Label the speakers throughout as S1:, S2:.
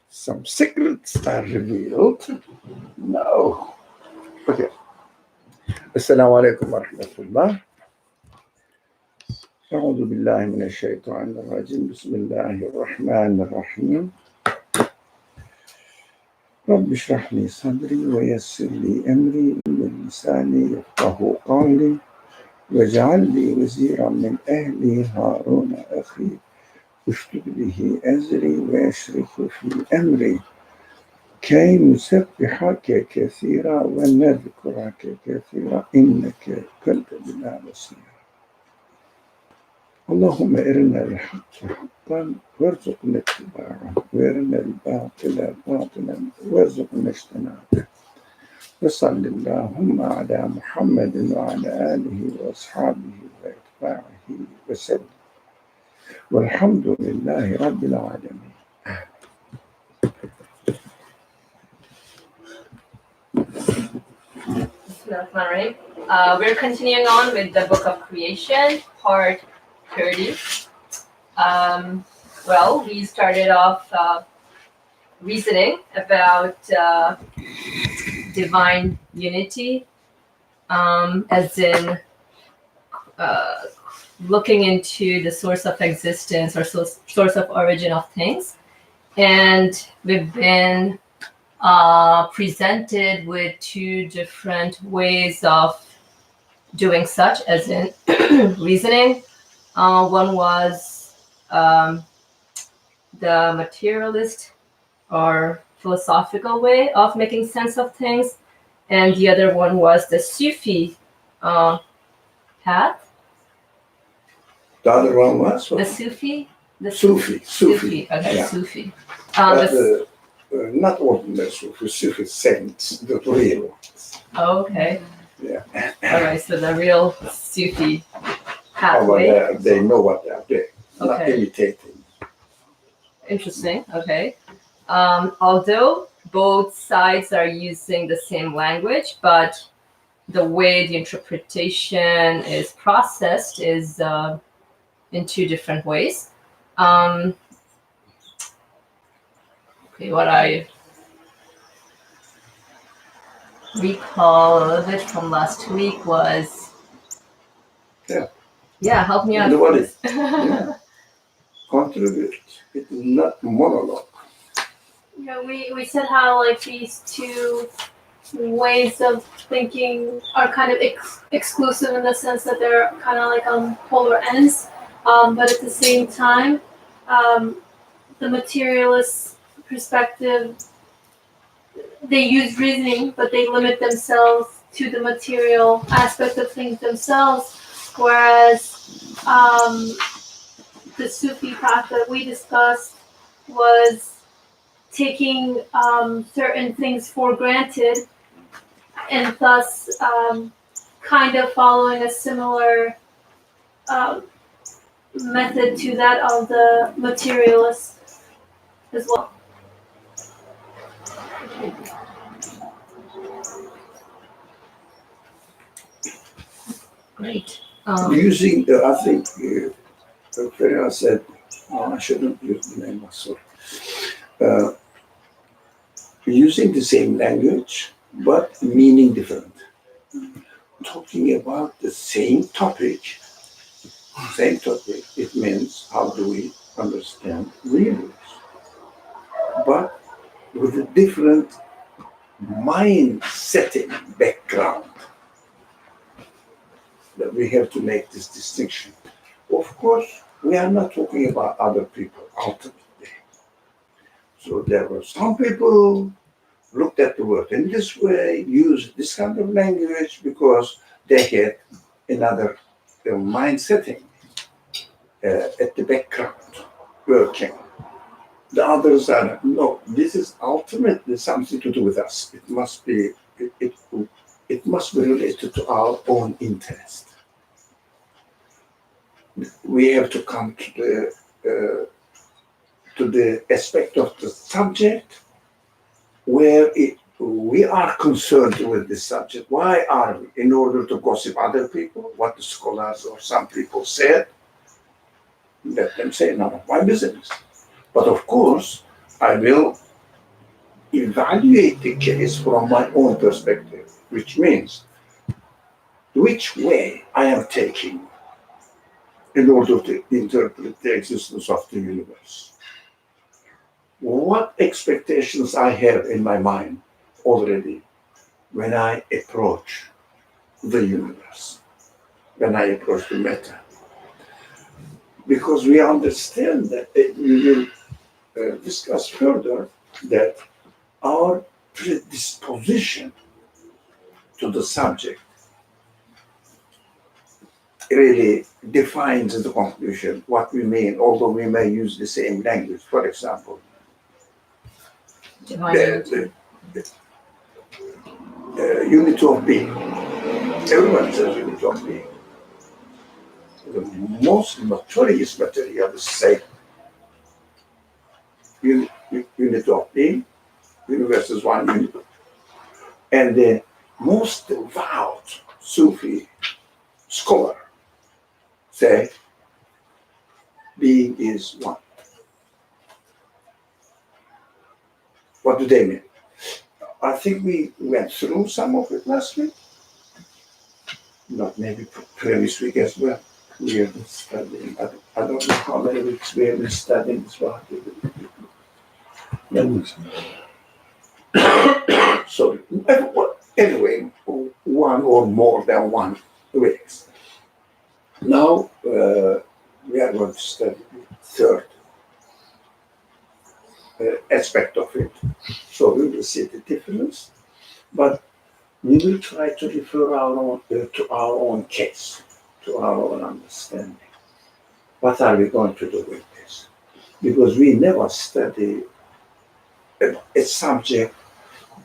S1: some secrets are revealed. No. Okay. Assalamu alaikum wa rahmatullah. أعوذ بالله من الشيطان الرجيم بسم الله الرحمن الرحيم رب اشرح لي صدري ويسر لي أمري ولساني يفقه قولي واجعل لي وزيرا من أهلي هارون أخي اشدد به أزري ويشرك في أمري كي نسبحك كثيرا ونذكرك كثيرا إنك كنت بنا بصيرا اللهم أرنا الحق حقا وارزقنا اتباعه وارنا الباطل باطلا وارزقنا اجتنابه وصل اللهم على محمد وعلى آله وأصحابه وأتباعه وسلم والحمد لله رب العالمين.
S2: We're continuing on with the Book of Creation, part 30. We started off reasoning about divine unity, as in looking into the source of existence or source of origin of things. And we've been presented with two different ways of doing such, as in reasoning. One was the materialist or philosophical way of making sense of things, and the other one was the Sufi path.
S1: The other one was
S2: the Sufi.
S1: Sufi.
S2: Okay,
S1: yeah.
S2: Sufi.
S1: Not ordinary Sufi saints, the real ones.
S2: Oh, okay.
S1: Yeah.
S2: All right, so the real Sufi pathway.
S1: They know what they're doing, not
S2: Okay.
S1: imitating.
S2: Interesting. Okay. Although both sides are using the same language, but the way the interpretation is processed is in two different ways. What I recall a little bit from last week was... Yeah, help me out.
S1: Yeah. Contribute. It is not monologue.
S3: Yeah, we said how like these two ways of thinking are kind of exclusive in the sense that they're kind of like on polar ends, but at the same time, the materialist perspective, they use reasoning, but they limit themselves to the material aspect of things themselves, whereas the Sufi path that we discussed was taking certain things for granted and thus kind of following a similar method to that of the materialists as well.
S2: Great.
S1: Using, I think, Ferreira said, I shouldn't use the name, sorry. Using the same language, but meaning different. Talking about the same topic, it means how do we understand realities? But with a different mind setting background, that we have to make this distinction. Of course, we are not talking about other people ultimately. So there were some people looked at the world in this way, used this kind of language because they had another mind setting at the background working. The others are, no, this is ultimately something to do with us. It must be related to our own interest. We have to come to the aspect of the subject where we are concerned with this subject. Why are we? In order to gossip other people, what the scholars or some people said, let them say, none of my business. But of course, I will evaluate the case from my own perspective, which means which way I am taking in order to interpret the existence of the universe. What expectations I have in my mind already when I approach the universe, when I approach the matter. Because we understand that we will discuss further that our predisposition to the subject really defines the conclusion, what we mean, although we may use the same language. For example,
S2: Divine
S1: the unity of being. Everyone says unity of being. The most notorious materialists say unity of being, universe is one unit. And the most devout Sufi scholar say being is one. What do they mean? I think we went through some of it last week. Not maybe previous week as well. We have been studying. I don't know how many weeks we have been studying this one. So anyway, one or more than 1 weeks. Now we are going to study the third aspect of it. So we will see the difference, but we will try to refer to our own case, to our own understanding. What are we going to do with this? Because we never study a subject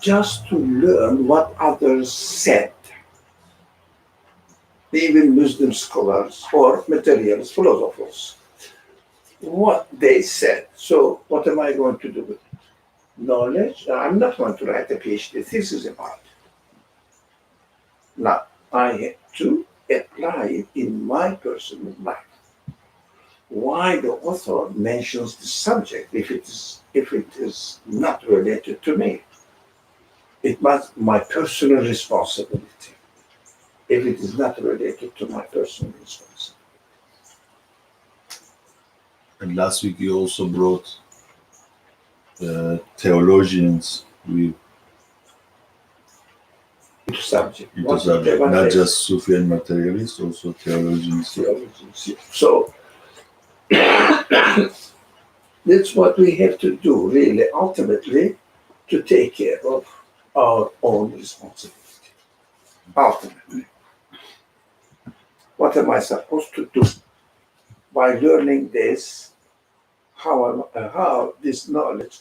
S1: just to learn what others said. Even Muslim scholars or materialist philosophers, what they said. So what am I going to do with it? Knowledge? I'm not going to write a PhD thesis about it. Now, I have to apply it in my personal life. Why the author mentions the subject if it is not related to me? It must be my personal responsibility if it is not related to my personal responsibility.
S4: And last week you also brought theologians with
S1: Subject.
S4: into subject, not just Sufi and materialists, also theologians.
S1: So that's what we have to do, really, ultimately, to take care of our own responsibility. Ultimately. What am I supposed to do by learning this? How this knowledge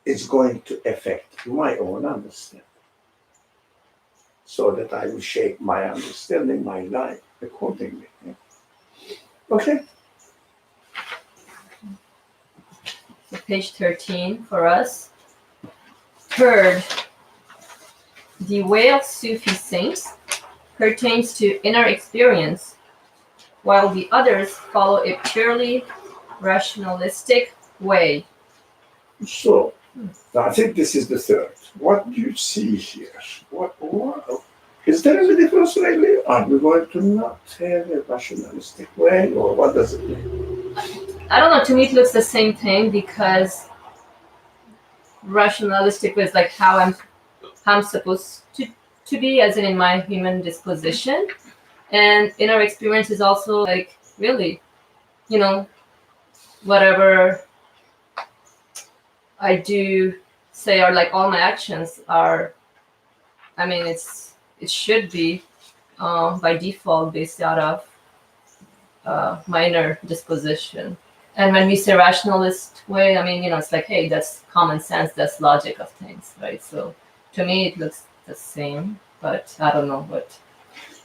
S1: is going to affect my own understanding, so that I will shape my understanding, my life accordingly. Okay.
S2: So page 13 for us. Third, the way of Sufi saints pertains to inner experience, while the others follow a purely rationalistic way.
S1: So, I think this is the third. What do you see here? What is there any difference really? Are we going to not have a rationalistic way, or what does it mean?
S2: I don't know, to me it looks the same thing, because rationalistic is like how I'm supposed to be, as in my human disposition. And inner experience is also like, really, whatever I do say, or like all my actions are, I mean, it should be by default based out of my inner disposition. And when we say rationalist way, I mean, it's like, hey, that's common sense, that's logic of things, right? So to me, it looks the same, but I don't know what.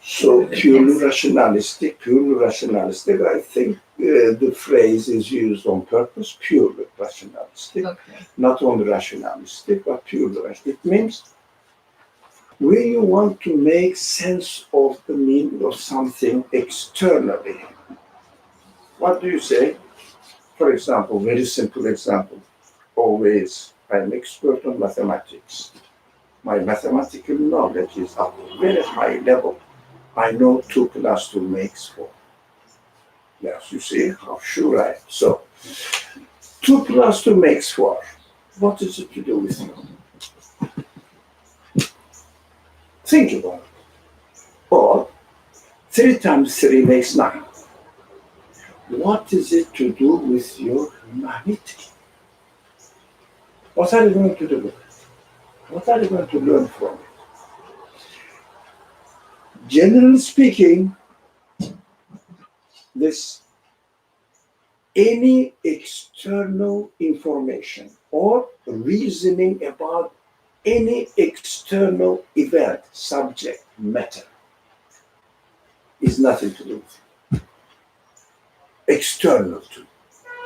S1: So purely rationalistic, I think the phrase is used on purpose, purely rationalistic.
S2: Okay.
S1: Not only rationalistic, but purely rationalistic. It means when you want to make sense of the meaning of something externally, what do you say? For example, very simple example. always, I'm expert on mathematics. My mathematical knowledge is at a very high level. I know 2 plus 2 makes 4. Yes, you see how sure I am. So, 2 plus 2 makes 4. What is it to do with you? Think about it. Or 3 times 3 makes 9. What is it to do with your humanity? What are you going to do with it? What are you going to learn from it? Generally speaking, this any external information or reasoning about any external event, subject, matter, is nothing to do with it. External to,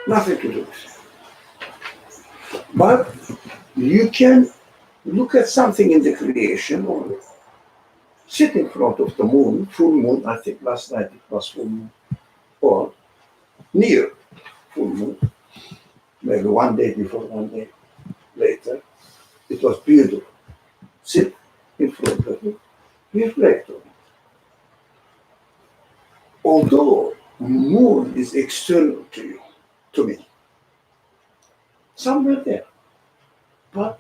S1: nothing to do with it. But you can look at something in the creation or sit in front of the moon, full moon, I think last night it was full moon, or near full moon, maybe one day before, one day later. It was beautiful. Sit in front of it, reflect on it. Although moon is external to you, to me, somewhere there. But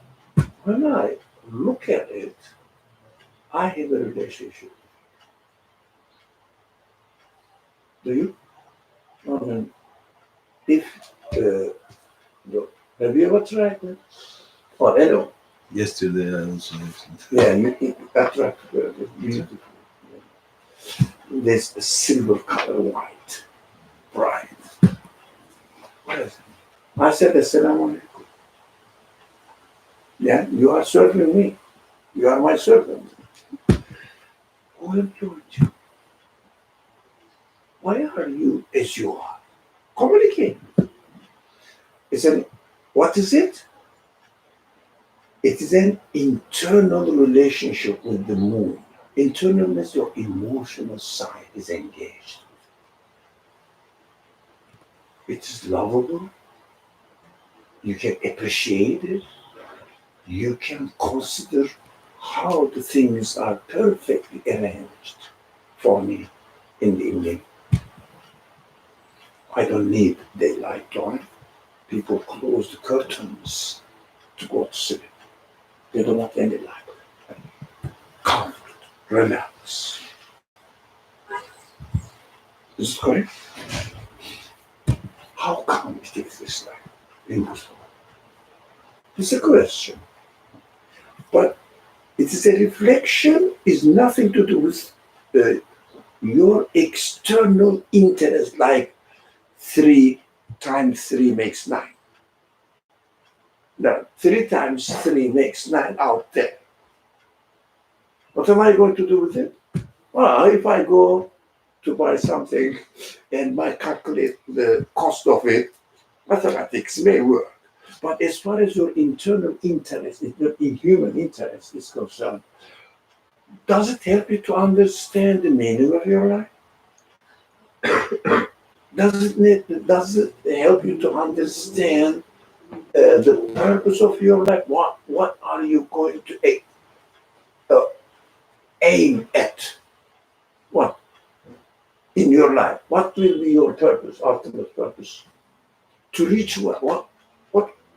S1: when I look at it, I have a relationship. Do you? I mean, if have you ever tried it? Or anyway,
S4: Yesterday I also listened.
S1: yeah, you attract beautiful. There's a silver color white, bright. What is it? I said, Assalamu alaikum. Yeah, you are serving me. You are my servant. Who employed you? Why are you as you are? Communicate. What is it? It is an internal relationship with the moon. Internal means your emotional side is engaged. It is lovable. You can appreciate it. You can consider how the things are perfectly arranged for me in the evening. I don't need daylight on. People close the curtains to go to sleep. They don't want any light. Comfort, relax. Is it correct? How come it is this life in this world? It's a question. But it is a reflection, is nothing to do with your external interest, like 3 times 3 makes 9. No, 3 times 3 makes 9 out there. What am I going to do with it? Well, if I go to buy something and I calculate the cost of it, mathematics may work. But as far as your internal interest, in human interest is concerned, does it help you to understand the meaning of your life? Does it help you to understand the purpose of your life? What are you going to aim at? What in your life? What will be your purpose, ultimate purpose? To reach what?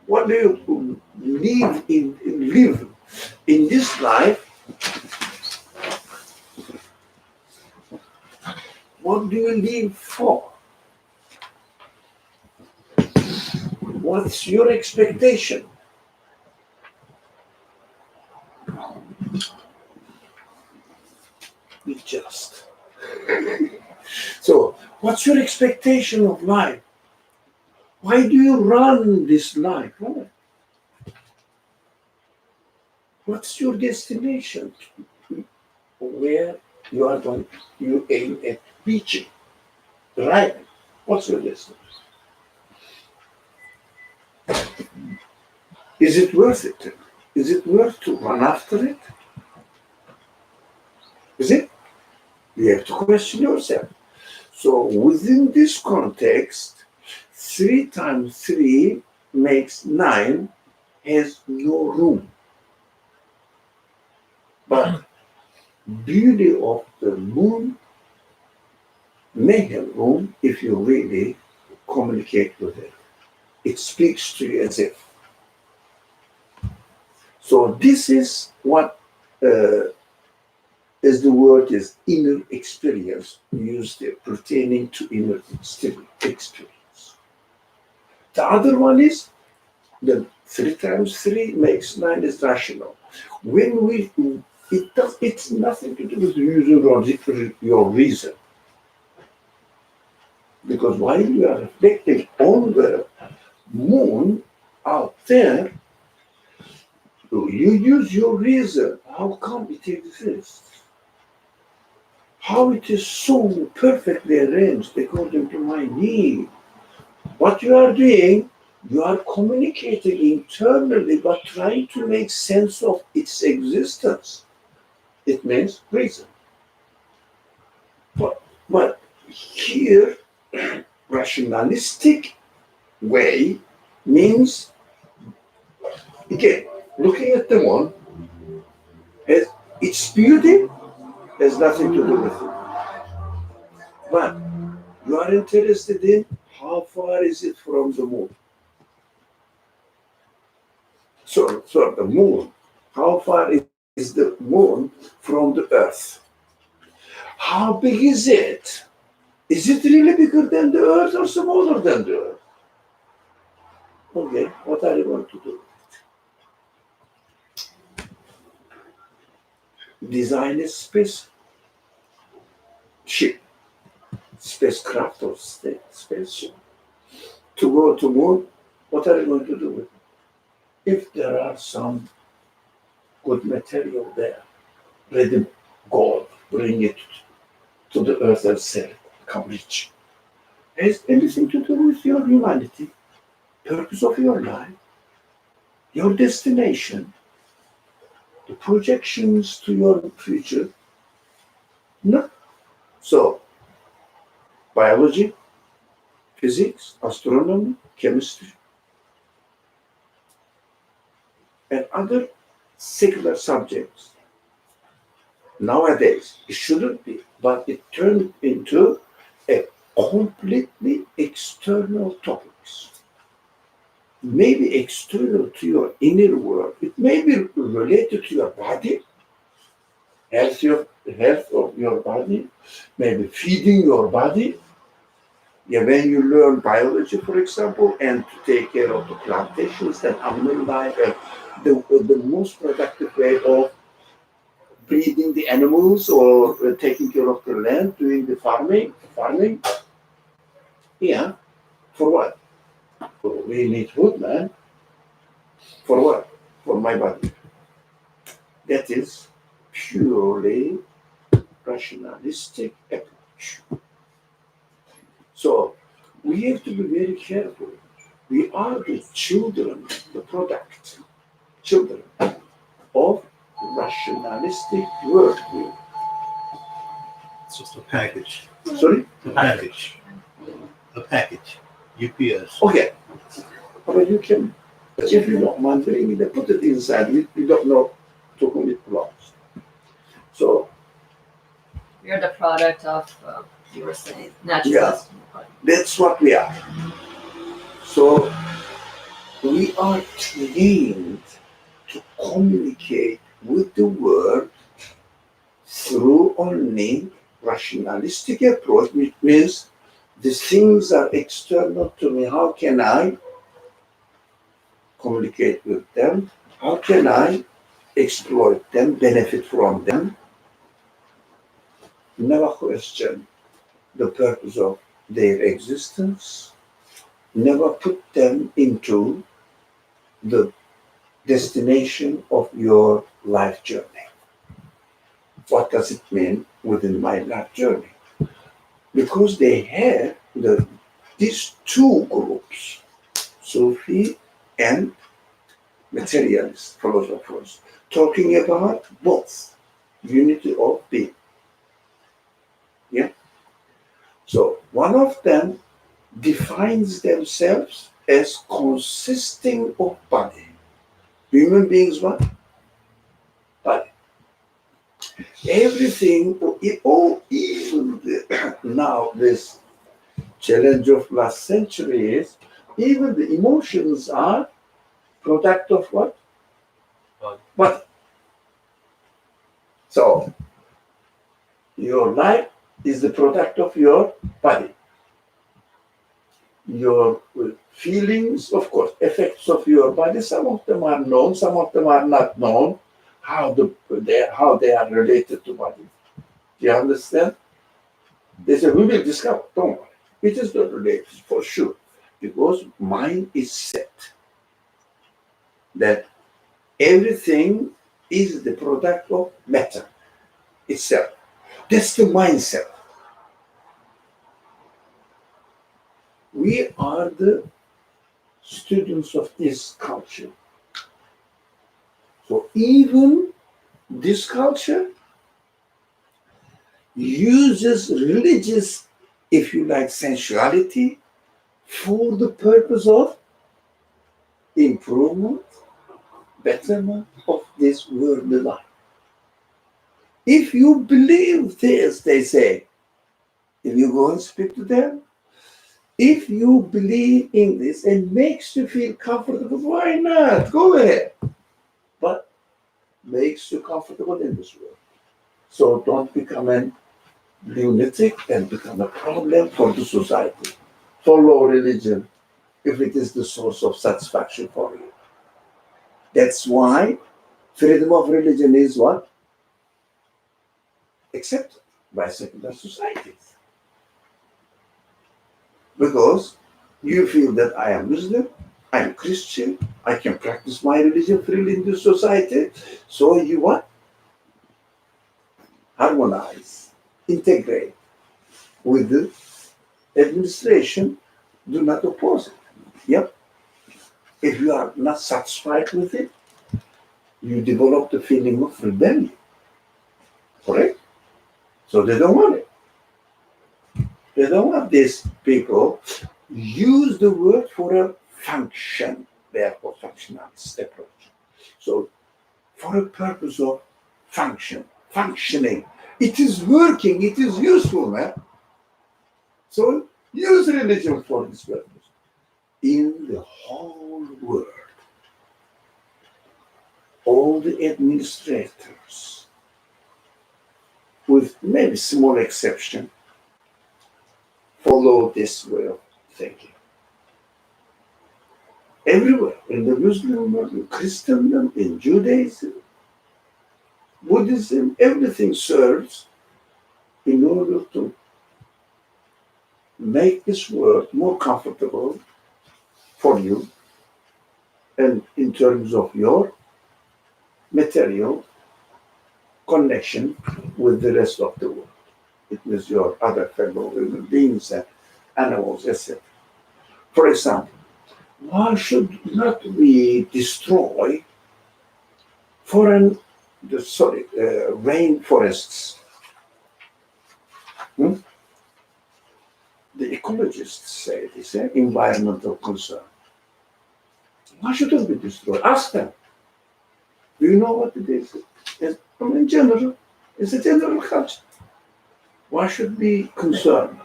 S1: What do you live in this life? What do you live for? What's your expectation? Be just. So, what's your expectation of life? Why do you run this life? Why? What's your destination? Where you are going, you aim at reaching, right? What's your destination? Is it worth it? Is it worth to run after it? Is it? You have to question yourself. So within this context, 3 times 3 makes 9 has no room. But beauty of the moon may have room if you really communicate with it. It speaks to you as if. So this is what, as the word is inner experience, used there, pertaining to inner experience. The other one is the 3 times 3 makes 9 is rational. When it's nothing to do with your reason. Because while you are reflecting on the moon out there, you use your reason. How come it exists? How it is so perfectly arranged according to my need. What you are doing, you are communicating internally but trying to make sense of its existence. It means reason. But here, rationalistic way means, again, looking at the one, its beauty has nothing to do with it. But you are interested in how far is it from the moon? So the moon, how far is the moon from the earth? How big is it? Is it really bigger than the earth or smaller than the earth? Okay, what are you going to do? Design a spaceship, spacecraft or spaceship to go to moon. What are you going to do with it? If there are some good material there, ready gold, bring it to the earth and sell it, come rich. Has anything to do with your humanity, purpose of your life, your destination, the projections to your future? No. So, biology, physics, astronomy, chemistry, and other secular subjects. Nowadays, it shouldn't be, but it turned into a completely external topics. Maybe external to your inner world. It may be related to your body, health of your body, maybe feeding your body. Yeah, when you learn biology, for example, and to take care of the plantations and animal life, and the most productive way of breeding the animals or taking care of the land, doing the farming. Yeah, for what? We need wood, man. For what? For my body. That is purely rationalistic approach. So we have to be very careful. We are the children, the product, children of rationalistic worldview.
S5: It's just a package.
S1: Sorry?
S5: A package. A package. UPS.
S1: Okay. But you can, if you don't mind bringing it, put it inside. We don't know to whom it belongs. So
S2: We are the product of, you were saying, natural.
S1: Yeah. that's what we are. So we are trained to communicate with the world through only rationalistic approach, which means the things are external to me. How can I communicate with them? How can I exploit them, benefit from them? Never question the purpose of their existence. Never put them into the destination of your life journey. What does it mean within my life journey? Because they have these two groups, Sufi and materialist philosophers, talking about both unity of being. Yeah. So one of them defines themselves as consisting of body. Human beings, what? Body. Everything, even now, this challenge of last century is even the emotions are product of what?
S5: Body.
S1: Body. So, your life is the product of your body. Your feelings, of course, effects of your body, some of them are known, some of them are not known, how they are related to body. Do you understand? They say, we will discover, don't worry. It is not related, for sure, because mind is set that everything is the product of matter itself. That's the mindset. We are the students of this culture. So even this culture uses religious, if you like, sensuality for the purpose of improvement, betterment of this worldly life. If you believe this, they say, if you go and speak to them, if you believe in this and makes you feel comfortable, why not? Go ahead. But makes you comfortable in this world. So don't become a lunatic and become a problem for the society. Follow religion if it is the source of satisfaction for you. That's why freedom of religion is what? Accepted by secular societies. Because you feel that I am Muslim, I am Christian, I can practice my religion freely in this society. So you what? Harmonize, integrate with the administration, do not oppose it. Yep. If you are not satisfied with it, you develop the feeling of rebellion. Correct? So they don't want it. They don't want these people use the word for a function, therefore functionalist approach. So for a purpose of functioning, it is working, it is useful, man. So use religion for this purpose. In the whole world, all the administrators, with maybe small exception, follow this way of thinking. Everywhere, in the Muslim world, in Christendom, in Judaism, Buddhism, everything serves in order to make this world more comfortable for you and in terms of your material connection with the rest of the world. It means your other fellow human beings and animals, etc. For example, why should not we destroy rainforests? Hmm? The ecologists say this, environmental concern. Why shouldn't we destroy? Ask them. Do you know what it is? In general, it's a general culture. Why should we be concerned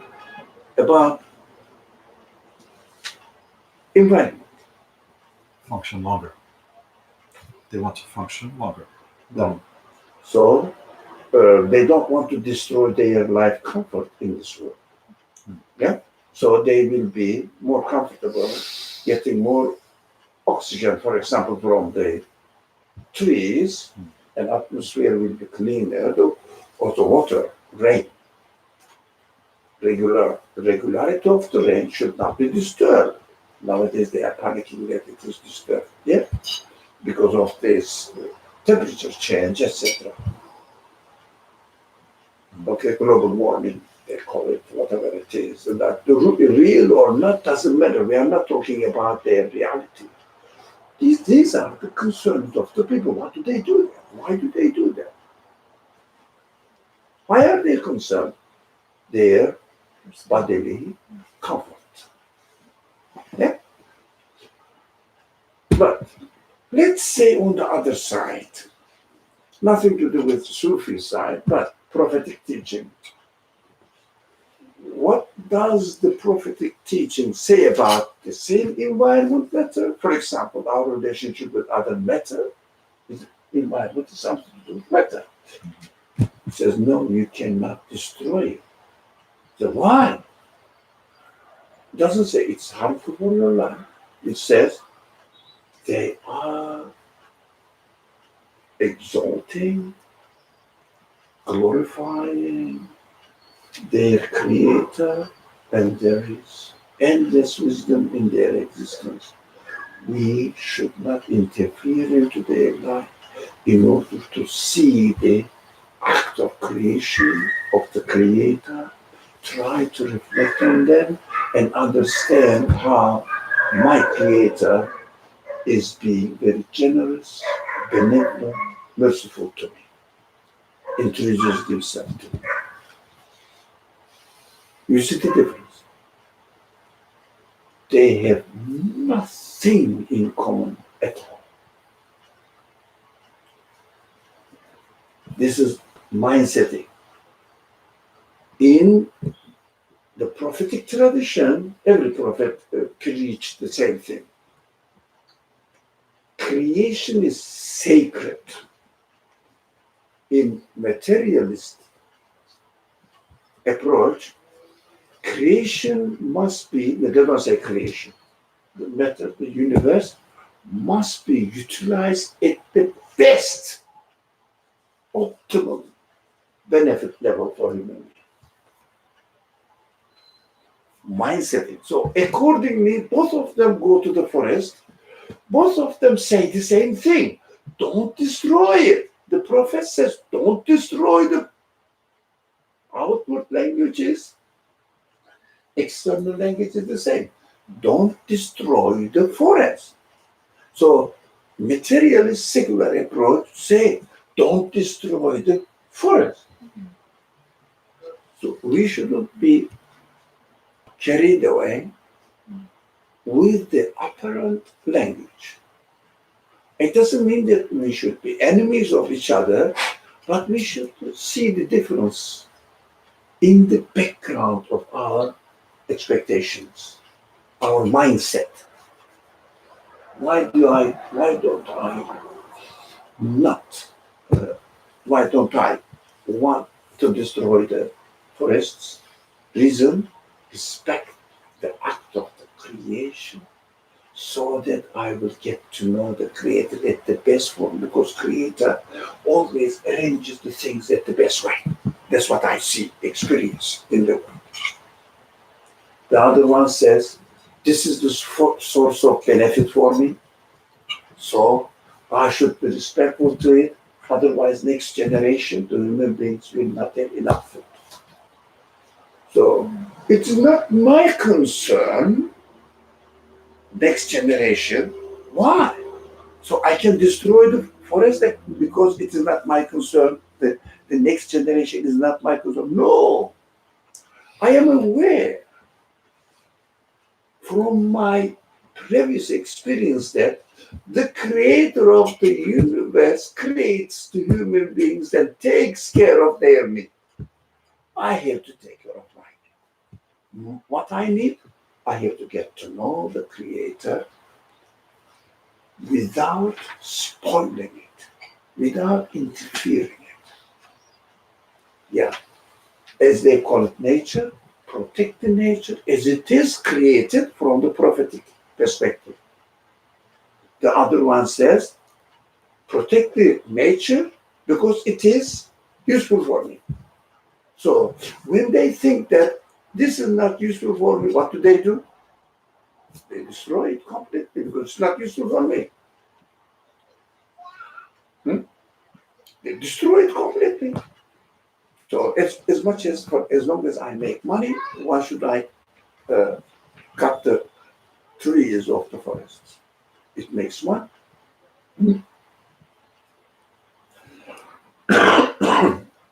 S1: about environment?
S6: Function longer. They want to function longer.
S1: No. So they don't want to destroy their life comfort in this world. Yeah. So they will be more comfortable, getting more oxygen, for example, from the trees, and atmosphere will be cleaner. Also, water, rain. The regularity of the rain should not be disturbed. Nowadays they are panicking that it is disturbed. Yeah. Because of this temperature change, etc. Okay, global warming, they call it, whatever it is. And that the real or not doesn't matter. We are not talking about their reality. These are the concerns of the people. What do they do that? Why do they do that? Why are they concerned? Their bodily comfort. Yeah? But let's say on the other side, nothing to do with Sufi side, but prophetic teaching. What does the prophetic teaching say about the same environment matter? For example, our relationship with other matter, is environment is something to do with matter. It says, no, you cannot destroy it. So why? It doesn't say it's harmful for your life. It says they are exalting, glorifying their creator, and there is endless wisdom in their existence. We should not interfere into their life in order to see the act of creation of the creator, try to reflect on them and understand how my creator is being very generous, benevolent, merciful to me, introduces himself to me. You see the difference? They have nothing in common at all. This is mindsetting. In the prophetic tradition, every prophet preached the same thing. Creation is sacred. In materialist approach, creation must be, they don't say creation, the matter, the universe must be utilized at the best optimal benefit level for humanity. Mindset. So accordingly, both of them go to the forest. Both of them say the same thing. Don't destroy it. The prophet says, don't destroy the outward languages. External language is the same. Don't destroy the forest. So materialist secular approach say, don't destroy the forest. So we shouldn't be carried away with the apparent language. It doesn't mean that we should be enemies of each other, but we should see the difference in the background of our expectations, our mindset. Why don't I want to destroy the forests? Reason, respect the act of the creation, so that I will get to know the Creator at the best form, because Creator always arranges the things at the best way. That's what I see, experience in the world. The other one says, this is the source of benefit for me, so I should be respectful to it, otherwise next generation, the human beings will not have enough food. So it's not my concern, next generation. Why? So I can destroy the forest because it is not my concern. The next generation is not my concern. No, I am aware from my previous experience that the creator of the universe creates the human beings and takes care of their needs. I have to take care of mine. What I need, I have to get to know the creator without spoiling it, without interfering it. Yeah, as they call it nature, protect the nature as it is created from the prophetic perspective. The other one says, protect the nature because it is useful for me. So when they think that this is not useful for me, what do? They destroy it completely because it's not useful for me. They destroy it completely. So as much as long as I make money, why should I cut the trees of the forests? It makes money.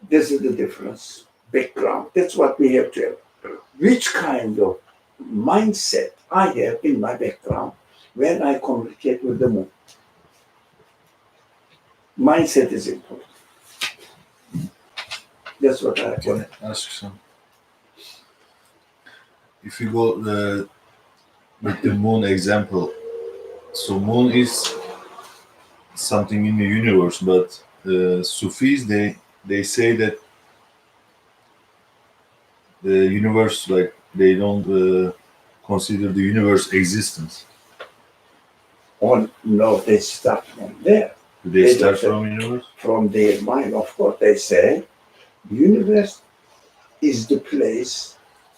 S1: This is the difference. Background. That's what we have to have. Which kind of mindset I have in my background when I communicate with the moon. Mindset is important. That's what I
S4: Can I ask some? If you go with the moon example, so moon is something in the universe, but Sufis they say that the universe, like they don't consider the universe existence.
S1: on. No, they start from there,
S4: Do they
S1: They
S4: start
S1: don't say-
S4: from universe?
S1: from their mind. Of course, they say universe is the place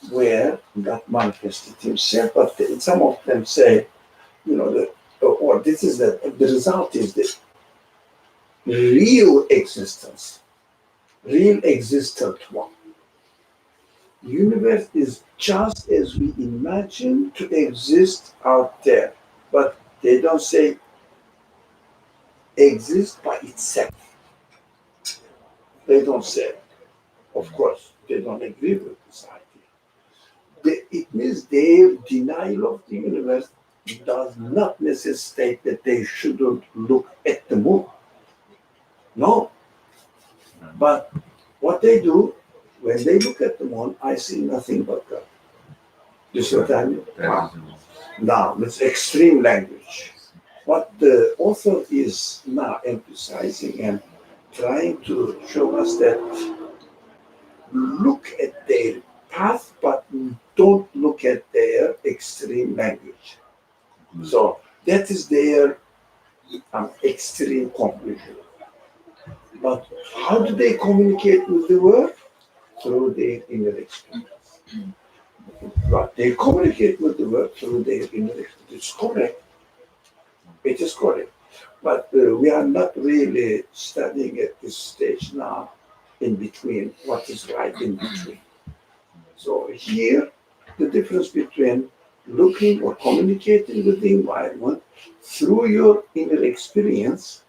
S1: where God manifested Himself. But some of them say, or this is the result is the real existence, real existent one. Universe is just as we imagine to exist out there, but they don't say exist by itself. They don't say. Of course, they don't agree with this idea. It means their denial of the universe does not necessitate that they shouldn't look at the moon. No. But what they do, when they look at the moon, I see nothing but God. You see what I mean?
S4: That is
S1: Now, it's extreme language. What the author is now emphasizing and trying to show us that look at their path, but don't look at their extreme language. So that is their extreme conclusion. But how do they communicate with the world? Through their inner experience. But they communicate with the world through their inner experience. It's correct. It is correct. But we are not really studying at this stage now in between what is right in between. So here, the difference between looking or communicating with the environment through your inner experience,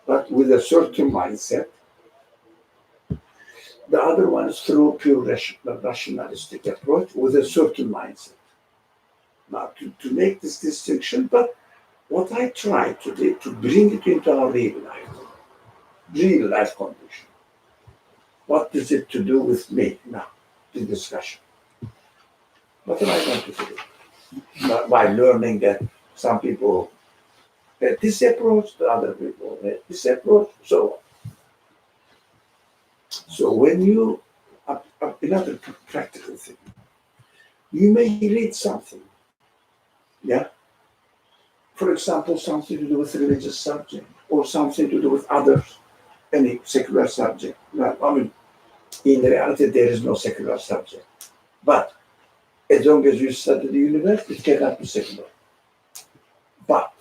S1: but with a certain mindset. The other one is through pure rationalistic approach with a certain mindset. Now, to make this distinction, but what I try to do, to bring it into our real life condition. What is it to do with me now, the discussion? What am I going to do? By learning that some people had this approach, the other people had this approach, so on. So when you, another practical thing, you may read something, yeah? For example, something to do with religious subject or something to do with others, any secular subject. Now, I mean, in reality, there is no secular subject. But as long as you study the universe, it cannot be secular. But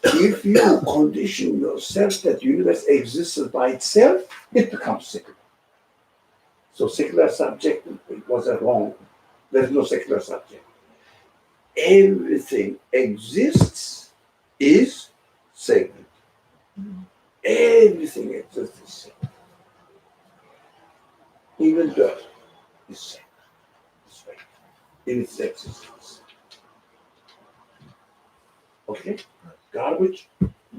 S1: if you condition yourself that the universe exists by itself, it becomes secular. So secular subject was a wrong. There is no secular subject. Everything exists is sacred. Everything exists is sacred. Even dirt is sacred. It's right. In its existence. Okay? Garbage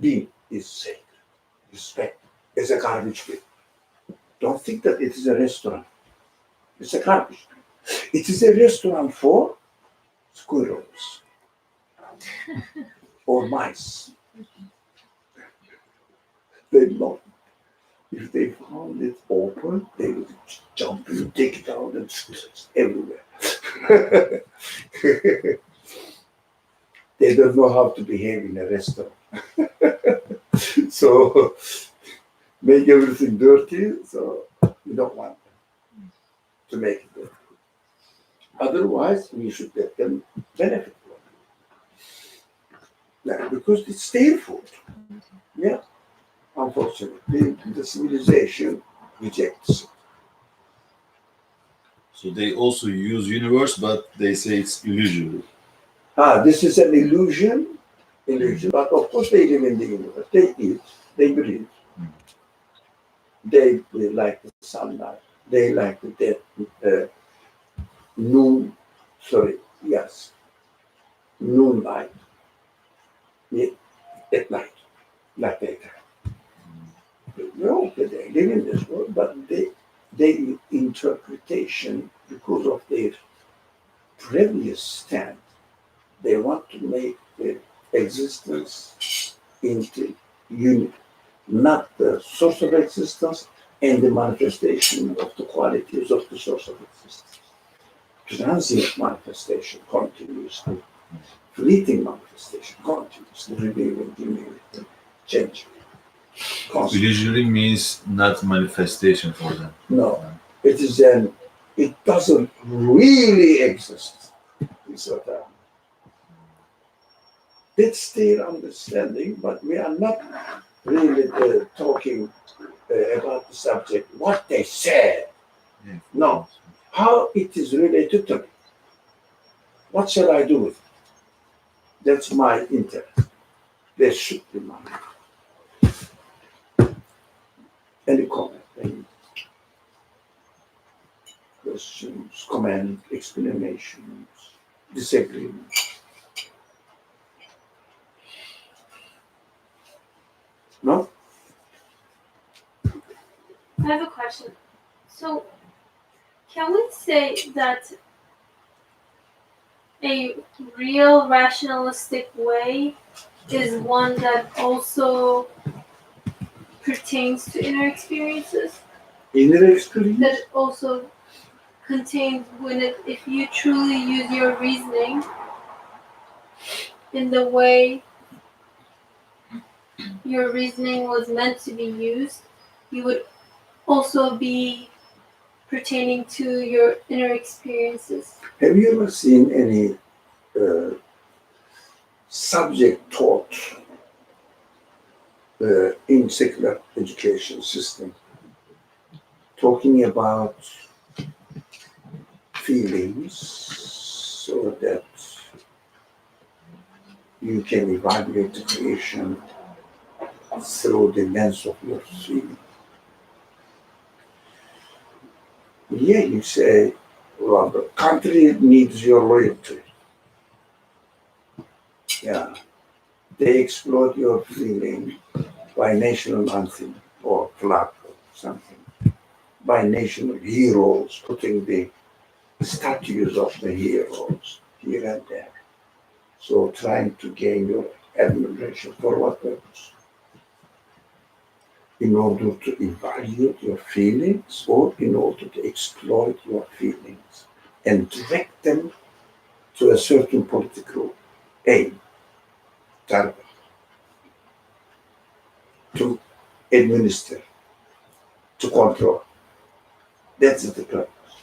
S1: bin is sacred. Respect. It's a garbage bin. Don't think that it is a restaurant. It's a garbage bin. It is a restaurant for squirrels or mice. They love it. If they found it open, they would jump and take it out and it's everywhere. They don't know how to behave in a restaurant. So make everything dirty, so we don't want them to make it dirty. Otherwise, we should let them benefit from it. Yeah, because it's their food. Yeah. Unfortunately, the civilization rejects it.
S4: So they also use universe, but they say it's illusory.
S1: This is an illusion, but of course they live in the universe. They eat, they breathe. They like the sunlight. They like moonlight. at night, not daytime. No, they live in this world, but their interpretation, because of their previous stand, they want to make their existence into unity, not the source of existence and the manifestation of the qualities of the source of existence. Transient manifestation continuously, fleeting manifestation continuously, revealing, diminuting, changing. Constantly.
S4: Illusory means not manifestation for them.
S1: No, it doesn't really exist. Is what I mean. That's their understanding, but we are not really talking about the subject, what they said.
S4: Yeah.
S1: No, how it is related to me. What shall I do with it? That's my interest. That should be mine. Any comment? Any questions, comments, explanations, disagreements? No?
S3: I have a question. So, can we say that a real rationalistic way is one that also pertains to inner experiences?
S1: Inner experience?
S3: That it also contains when it, if you truly use your reasoning in the way your reasoning was meant to be used, you would also be pertaining to your inner experiences.
S1: Have you ever seen any subject taught in secular education system talking about feelings so that you can evaluate the creation through the lens of your feeling? Yeah, you say, well, the country needs your loyalty. Yeah. They exploit your feeling by national anthem or flag or something, by national heroes, putting the statues of the heroes here and there. So trying to gain your admiration for what purpose? In order to evaluate your feelings or in order to exploit your feelings and direct them to a certain political aim, target, to administer, to control. That's the purpose.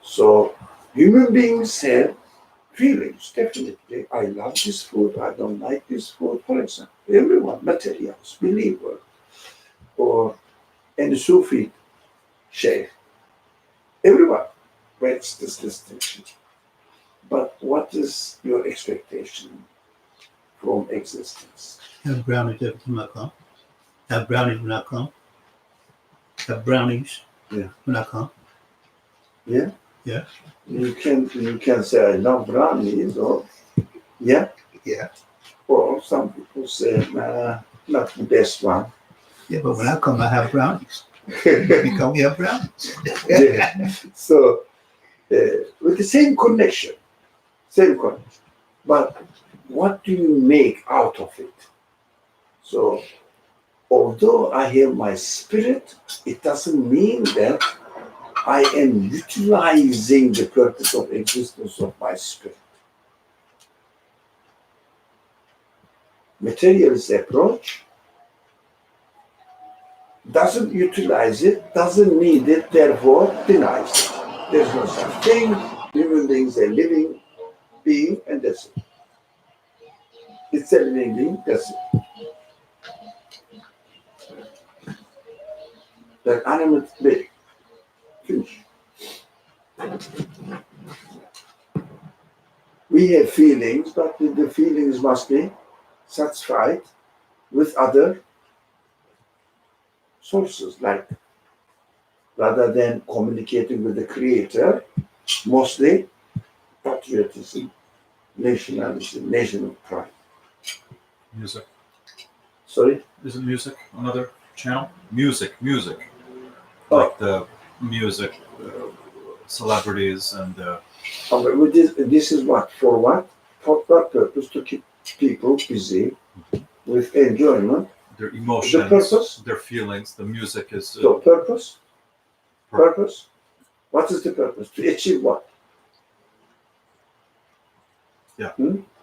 S1: So human beings have feelings, definitely. I love this food, I don't like this food, for example. Everyone, materials, believer, or any Sufi sheikh, everyone makes this distinction. But what is your expectation from existence?
S5: Have brownies ever come up, huh? Have brownies when I come? Have brownies?
S1: Yeah.
S5: When I come?
S1: Yeah?
S5: Yeah.
S1: You can say I love brownies or yeah?
S5: Yeah.
S1: Or some people say nah, not the best one.
S5: Yeah, but when I come, I have brownies. Because we have brownies.
S1: Yeah. So with the same connection. But what do you make out of it? So although I have my spirit, it doesn't mean that I am utilizing the purpose of existence of my spirit. Materialist approach doesn't utilize it, doesn't need it, therefore denies it. There's no such thing. Human beings are living being, and that's it. It's a living being, that's it. That animate being. Finish. We have feelings, but the feelings must be satisfied with other sources, like rather than communicating with the creator, mostly patriotism, nationalism, national pride.
S6: Music.
S1: Sorry?
S6: Isn't music another channel? Music.
S1: Oh.
S6: Like the music celebrities and
S1: This is what? For what? For what purpose? To keep people busy with enjoyment.
S6: their emotions,
S1: purpose?
S6: their feelings. The music is
S1: So purpose? Purpose? What is the purpose? To achieve what?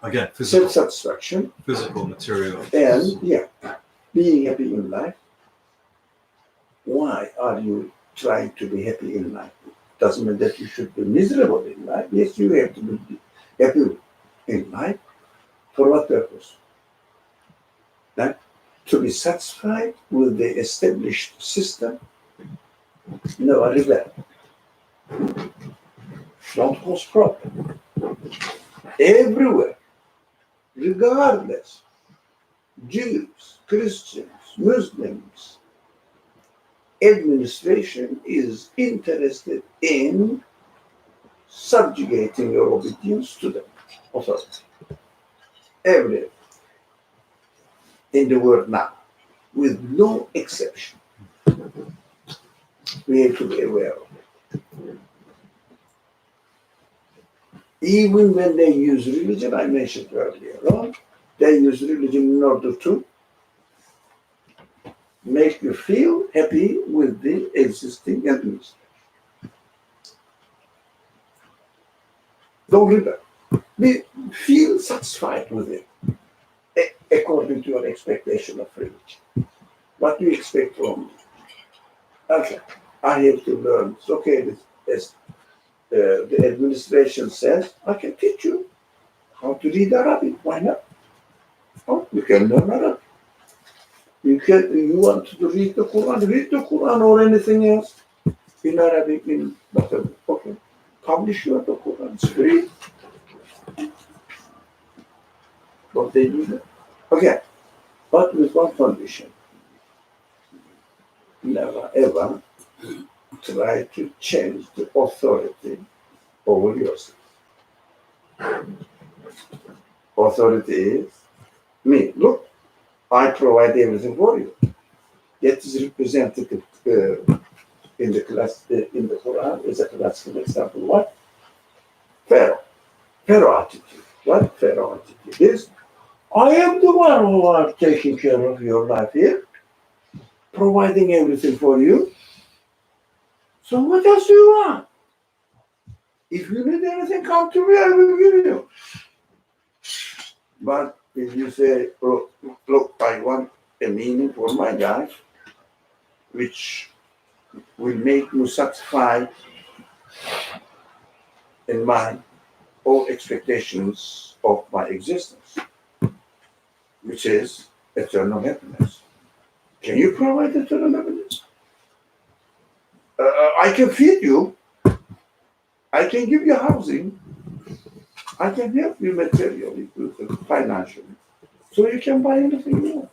S6: again physical,
S1: Self-satisfaction
S6: physical material.
S1: and being happy in life. Why are you trying to be happy in life? Doesn't mean that you should be miserable in life. Yes, you have to be happy in life. For what purpose? To be satisfied with the established system. Never rebel. Don't cause problem. Everywhere, regardless, Jews, Christians, Muslims, administration is interested in subjugating your obedience to the authority. Everywhere in the world now, with no exception. We have to be aware of it. Even when they use religion, I mentioned earlier on, they use religion in order to make you feel happy with the existing administration. Don't rebel. Feel satisfied with it according to your expectation of religion. What do you expect from me? Okay, I have to learn. It's okay, as the administration says, I can teach you how to read Arabic. Why not? Oh, you can learn Arabic. You want to read the Quran or anything else in Arabic, in whatever. Okay, publish your Quran. It's free. But they do that. Okay, but with one condition. Never ever try to change the authority over yourself. Authority is me. Look, I provide everything for you. That is represented in the class in the Quran is a classical example. What? Pharaoh. Pharaoh attitude. What Pharaoh attitude is? I am the one who are taking care of your life here, providing everything for you. So what else do you want? If you need anything, come to me, I will give you. But if you say, look, I want a meaning for my life, which will make you satisfied in my all expectations of my existence, which is eternal happiness. Can you provide eternal happiness? I can feed you. I can give you housing. I can help you materially, financially. So you can buy anything you want.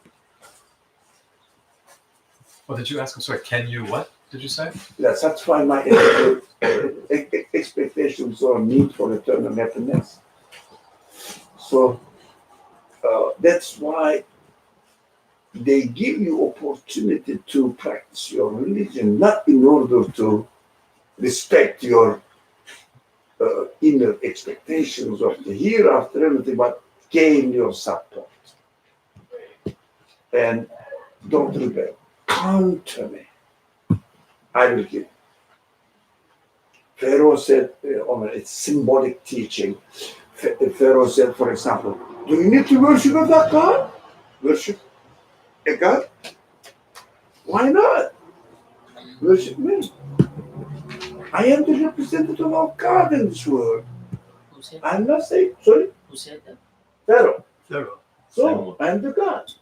S6: What did you ask? I'm sorry. Can you what did you say?
S1: That satisfy my expectations or need for eternal happiness. So that's why they give you opportunity to practice your religion, not in order to respect your inner expectations of the hereafter, everything, but gain your support. And don't rebel. Come to me. I will give. Pharaoh said, it's symbolic teaching. Pharaoh said, for example, do you need to worship that God? Worship a God? Why not? Worship me. I am the representative of God in this world.
S7: Who said
S1: I'm not saying, sorry,
S7: Who said that?
S1: Pharaoh.
S5: Pharaoh.
S1: So, I'm the God.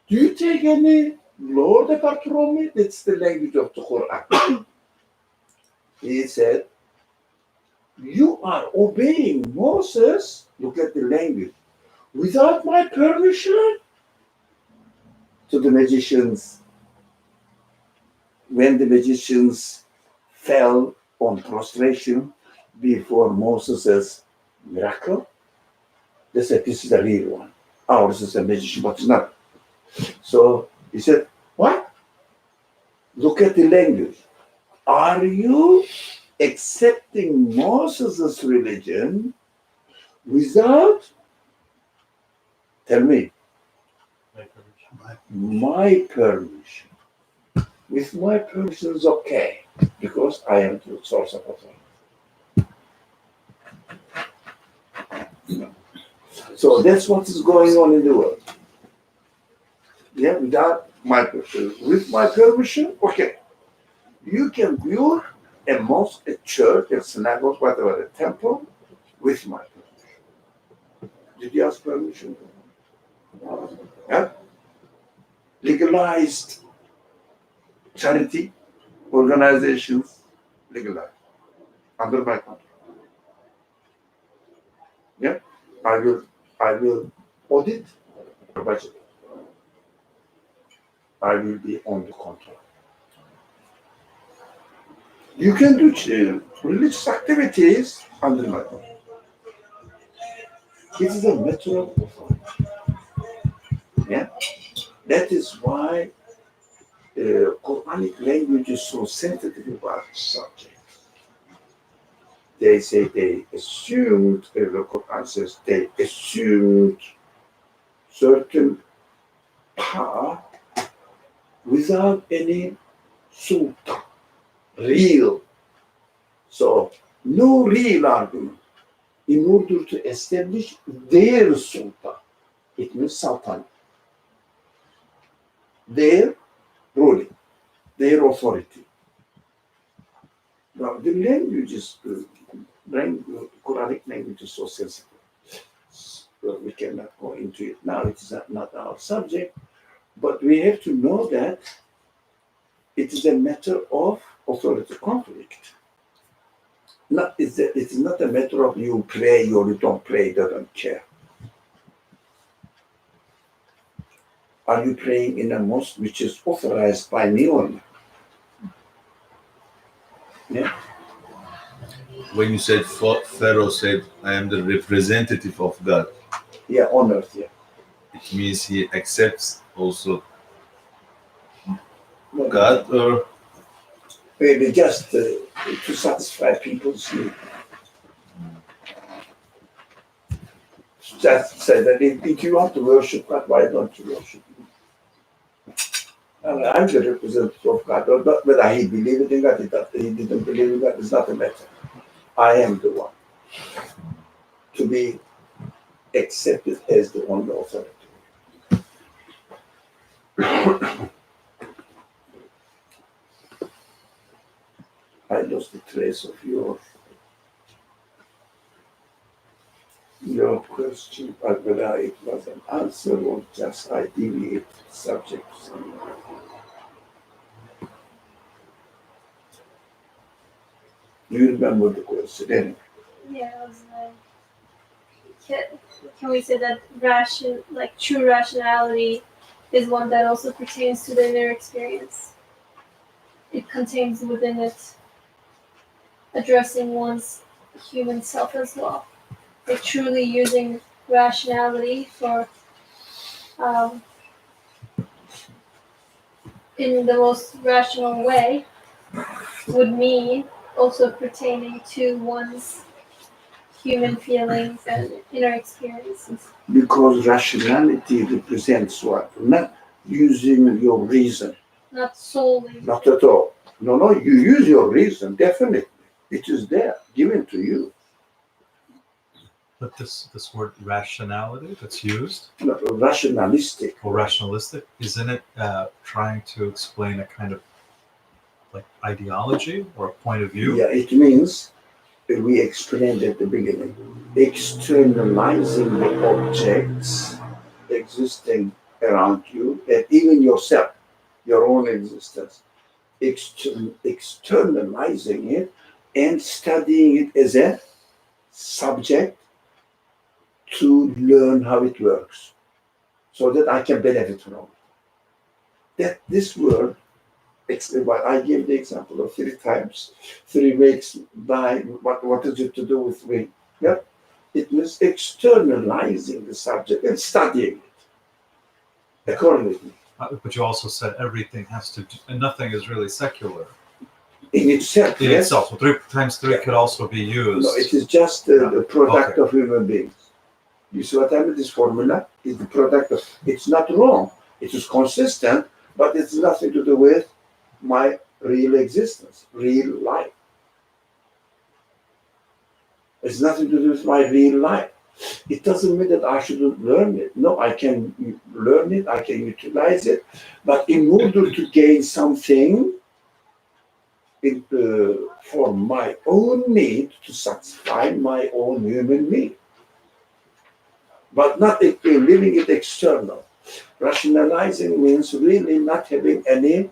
S1: Do you take any Lord apart from me? That's the language of the Quran. He said, you are obeying Moses, look at the language, without my permission. To the magicians, when the magicians fell on prostration before Moses' miracle, they said, this is the real one. Oh, this is a magician, but it's not. So he said, what? Look at the language. Are you accepting Moses' religion without, tell me, my permission? With my permission is okay, because I am the source of authority. So that's what is going on in the world. Yeah, without my permission. With my permission, okay. You can build a mosque, a church, a synagogue, whatever, a temple, with my permission. Did you ask permission? Yeah? Legalized charity organizations, legalized under my control. Yeah, I will audit the budget. I will be on the control. You can do religious activities under my control. It is a matter of authority. Yeah, that is why Quranic language is so sensitive about the subject. They say they assumed, the Quran says they assumed certain power without any sultan, real. So, no real argument in order to establish their sultan. It means sultan. Their ruling, their authority. Now, the language is, Quranic language is so sensitive. So we cannot go into it now. It is not our subject. But we have to know that it is a matter of authority conflict. It is not a matter of you pray or you don't pray, doesn't care. Are you praying in a mosque which is authorized by me or not? Yeah.
S4: When you said Pharaoh said, I am the representative of God,
S1: Yeah, on earth, yeah.
S4: it means he accepts also
S1: No,
S4: God, or
S1: maybe just to satisfy people's need. Just say that if you want to worship God, why don't you worship Him? And I'm the representative of God. Or not whether he believed in God, he didn't believe in God, it's not a matter. I am the one to be accepted as the only authority. I lost the trace of your question, but whether it was an answer or just I deviated the subject to somewhere. Do you remember the question anyway?
S3: Yeah, it was can we say that true rationality is one that also pertains to the inner experience? It contains within it addressing one's human self as well. Like truly using rationality for in the most rational way would mean also pertaining to one's human feelings and inner experiences.
S1: Because rationality represents what? Not using your reason.
S3: Not solely.
S1: Not at all. No, you use your reason, definitely. It is there, given to you.
S6: But this word rationality that's used,
S1: No, rationalistic.
S6: or rationalistic, isn't it trying to explain a kind of like ideology or a point of view?
S1: Yeah, it means, we explained at the beginning, externalizing the objects existing around you, and even yourself, your own existence, externalizing it and studying it as a subject to learn how it works, so that I can benefit from it. That this word, I gave the example of 3 times, 3 weeks by what is it to do with me? Yeah, It means externalizing the subject and studying it accordingly.
S6: But you also said everything has to do, and nothing is really secular
S1: In itself,
S6: in
S1: yes.
S6: itself. So 3 times 3
S1: Yeah.
S6: could also be used.
S1: No, it is just the product of human beings. You see what I mean? This formula is the product of, it's not wrong. It is consistent, but it's nothing to do with my real existence, real life. It's nothing to do with my real life. It doesn't mean that I shouldn't learn it. No, I can learn it, I can utilize it, but in order to gain something for my own need, to satisfy my own human need, but not leaving it external. Rationalizing means really not having any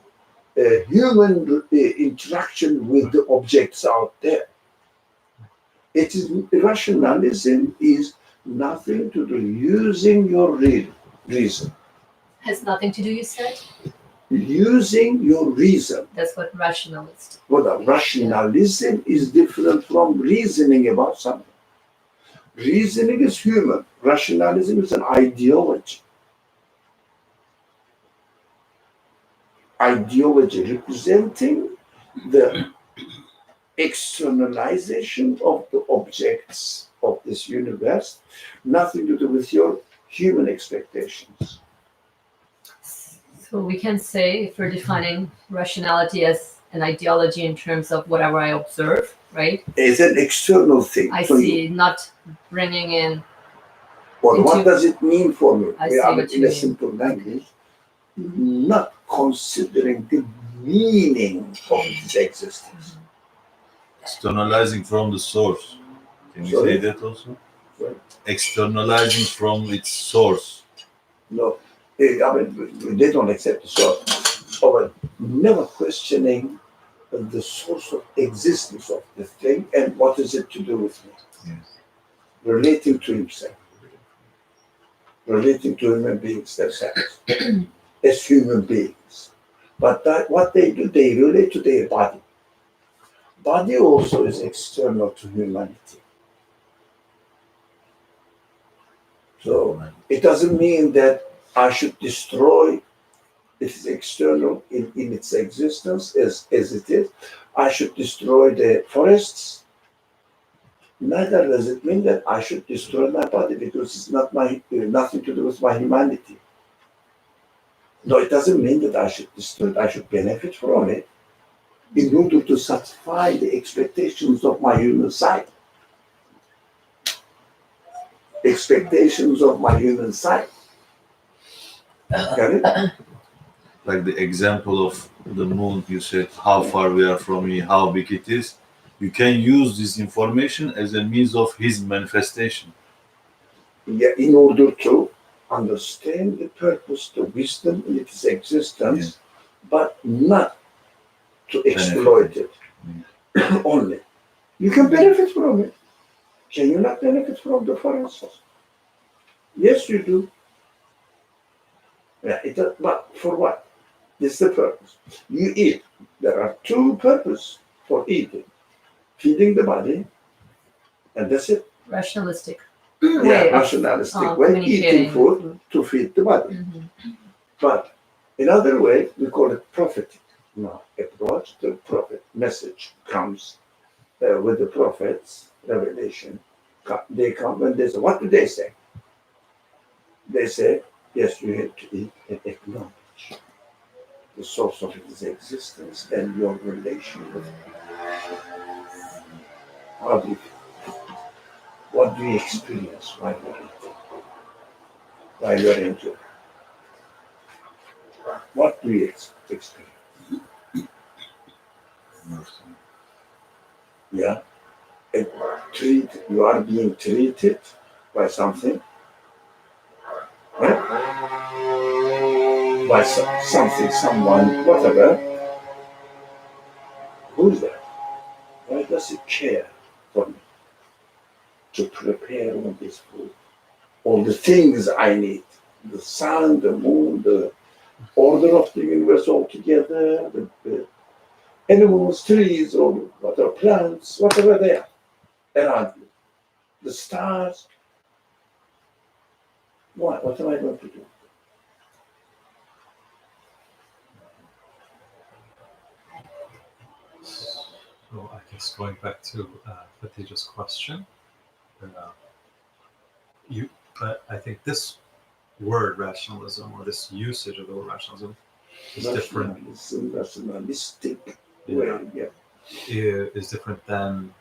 S1: human interaction with the objects out there. It is rationalism is nothing to do using your reason.
S2: Has nothing to do, you said?
S1: Using your reason.
S2: That's what rationalist.
S1: Well, rationalism is different from reasoning about something. Reasoning is human. Rationalism is an ideology. Ideology representing the externalization of the objects of this universe, nothing to do with your human expectations.
S2: So we can say, if we're defining rationality as an ideology in terms of whatever I observe, right?
S1: It's an external thing.
S2: I
S1: So
S2: see, not bringing in.
S1: Well, what
S2: into-
S1: does it mean for me?
S2: I see
S1: I mean,
S2: what you
S1: in a
S2: mean.
S1: simple language, not considering the meaning of its existence.
S4: Externalizing from the source. Can you
S1: Sorry?
S4: say that also?
S1: Sorry?
S4: Externalizing from its source.
S1: No, I mean, they don't accept the source. But never questioning the source of existence of the thing and what is it to do with me.
S4: Yes.
S1: Relating to himself. Relating to human beings themselves. As human beings. But what they do, they relate to their body. Body also is external to humanity. So it doesn't mean that I should destroy its external in its existence as it is. I should destroy the forests. Neither does it mean that I should destroy my body because it's not nothing to do with my humanity. No, it doesn't mean that I should destroy it. I should benefit from it in order to satisfy the expectations of my human side. Expectations of my human side. Got it?
S4: Like the example of the moon, you said how far we are from it, how big it is. You can use this information as a means of his manifestation.
S1: Yeah, in order to understand the purpose, the wisdom in its existence, but not to exploit it only. You can benefit from it. Can you not benefit from the forest? Yes, you do. Yeah, but for what? This is the purpose. You eat. There are two purposes for eating. Feeding the body, and that's it.
S2: Rationalistic.
S1: Yeah,
S2: way of,
S1: rationalistic way,
S2: communicating
S1: eating food to feed the body.
S2: Mhm.
S1: But in other way, we call it prophetic. Now, approach the prophet message comes with the prophets, revelation. They come and they say, what do they say? They say, yes, you have to eat and acknowledge the source of its existence and your relation with it. How do you feel? What do you experience while you're eating? While you're enjoying? What do you experience? Yeah? And you are being treated by something, right? By something, someone, whatever. Who's that? Why does it care for me to prepare all this food? All the things I need. The sun, the moon, the order of the universe altogether, the animals, trees, or whatever, plants, whatever they are around you. the stars. What am I going to do?
S6: So I guess going back to Khadija's question, uh, you, I think this word rationalism or this usage of the word rationalism is different.
S1: Rationalistic
S6: Yeah.
S1: way, yeah.
S6: Is different than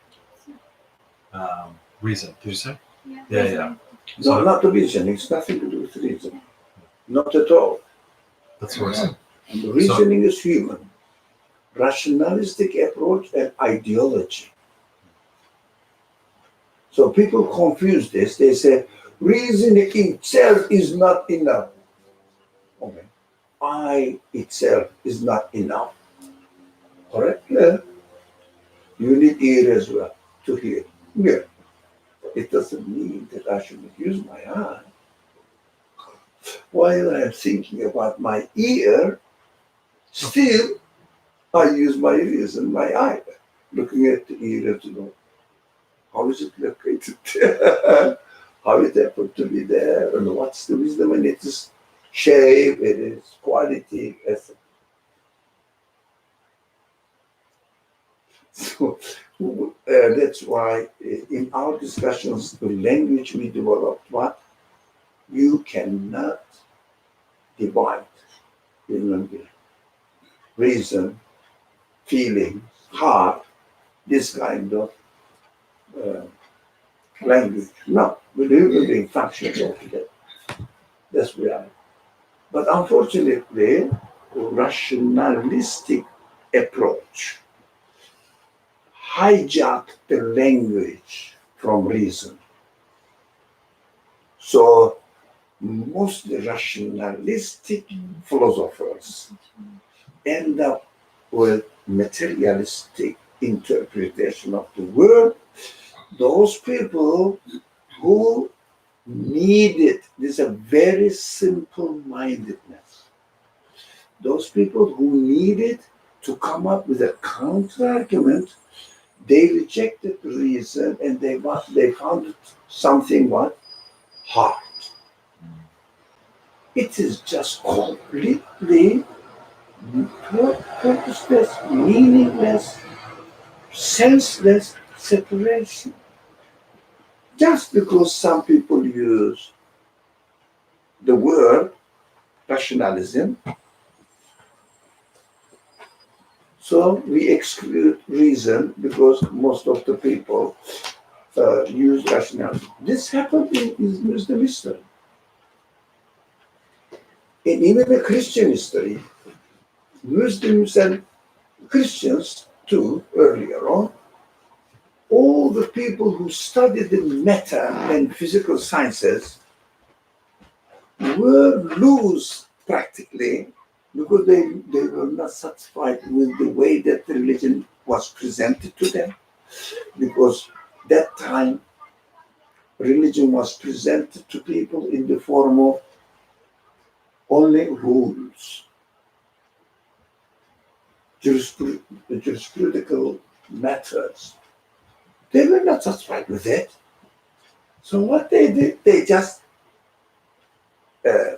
S6: reason. Did you say?
S3: Yeah.
S6: Yeah, yeah.
S1: No,
S6: So-
S1: not the reason. It's nothing to do with reason. Not at all.
S6: That's what I said.
S1: Reasoning is human. Rationalistic approach and ideology. So people confuse this. They say reasoning itself is not enough. Okay. I itself is not enough. Correct? Yeah. You need ear as well to hear. Yeah. It doesn't mean that I should use my eye. While I'm thinking about my ear, still I use my ears and my eye. Looking at the ear to know how is it located, how it happened to be there, and what's the wisdom in its shape, its quality, etc. So that's why in our discussions, the language we developed, what you cannot divide human being, reason, feeling, heart, this kind of language. No, the human being functions altogether. That's reality. But unfortunately, rationalistic approach hijacked the language from reason. So most rationalistic philosophers end up with materialistic interpretation of the world. Those people who needed this a very simple-mindedness. Those people who needed to come up with a counter-argument, they rejected reason and they found something what? Heart. It is just completely purposeless, meaningless, senseless separation. Just because some people use the word rationalism, so we exclude reason because most of the people use rationalism. This happened in Muslim history. In even the Christian history, Muslims and Christians too, earlier on, all the people who studied the matter and physical sciences were loose practically because they were not satisfied with the way that the religion was presented to them. Because that time, religion was presented to people in the form of only rules, jurisprudential matters. They were not satisfied with it. So what they did, they just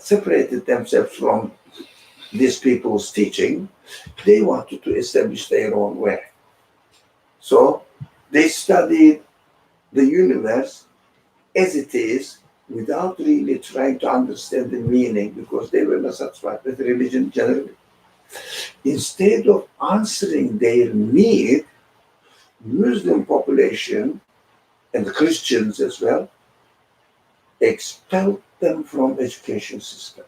S1: separated themselves from these people's teaching. They wanted to establish their own way. So they studied the universe as it is without really trying to understand the meaning because they were not satisfied with religion generally. Instead of answering their need, Muslim population and the Christians as well expelled them from education system.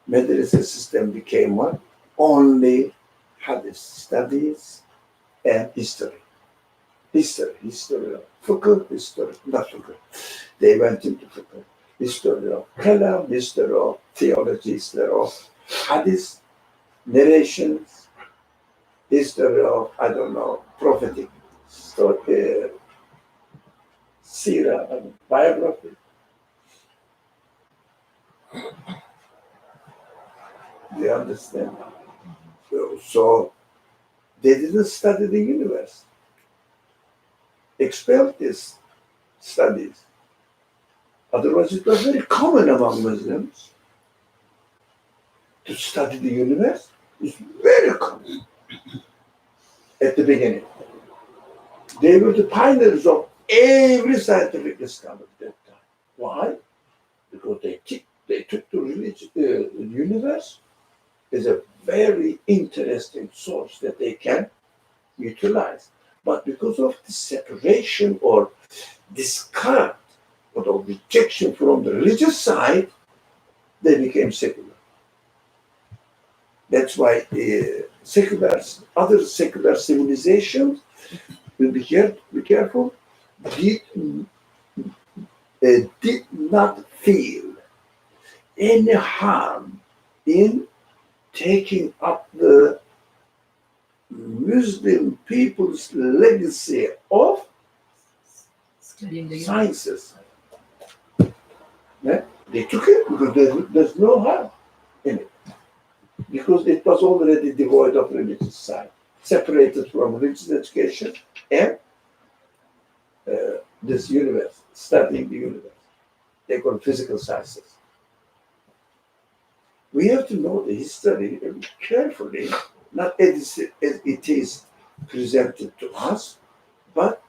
S1: Madrasa system became one, only hadith studies and history. History of fiqh, history, not fiqh. They went into fiqh. History of kalam, history of theology, history of hadith, narrations, history of, I don't know, prophetic story, seerah, biography. They understand. So they didn't study the universe. expelled these studies. Otherwise, it was very common among Muslims to study the universe. It's very common at the beginning. They were the pioneers of every scientific discovery at that time. Why? Because they took the religion, the universe as a very interesting source that they can utilize. But because of the separation or discard or the rejection from the religious side, they became secular. That's why other secular civilizations, will be careful, did not feel any harm in taking up the Muslim people's legacy of
S2: Studying the
S1: sciences. Yeah? They took it because there's no harm in it. Because it was already devoid of religious side, separated from religious education and this universe, studying the universe. They call it physical sciences. We have to know the history carefully, not as it is presented to us, but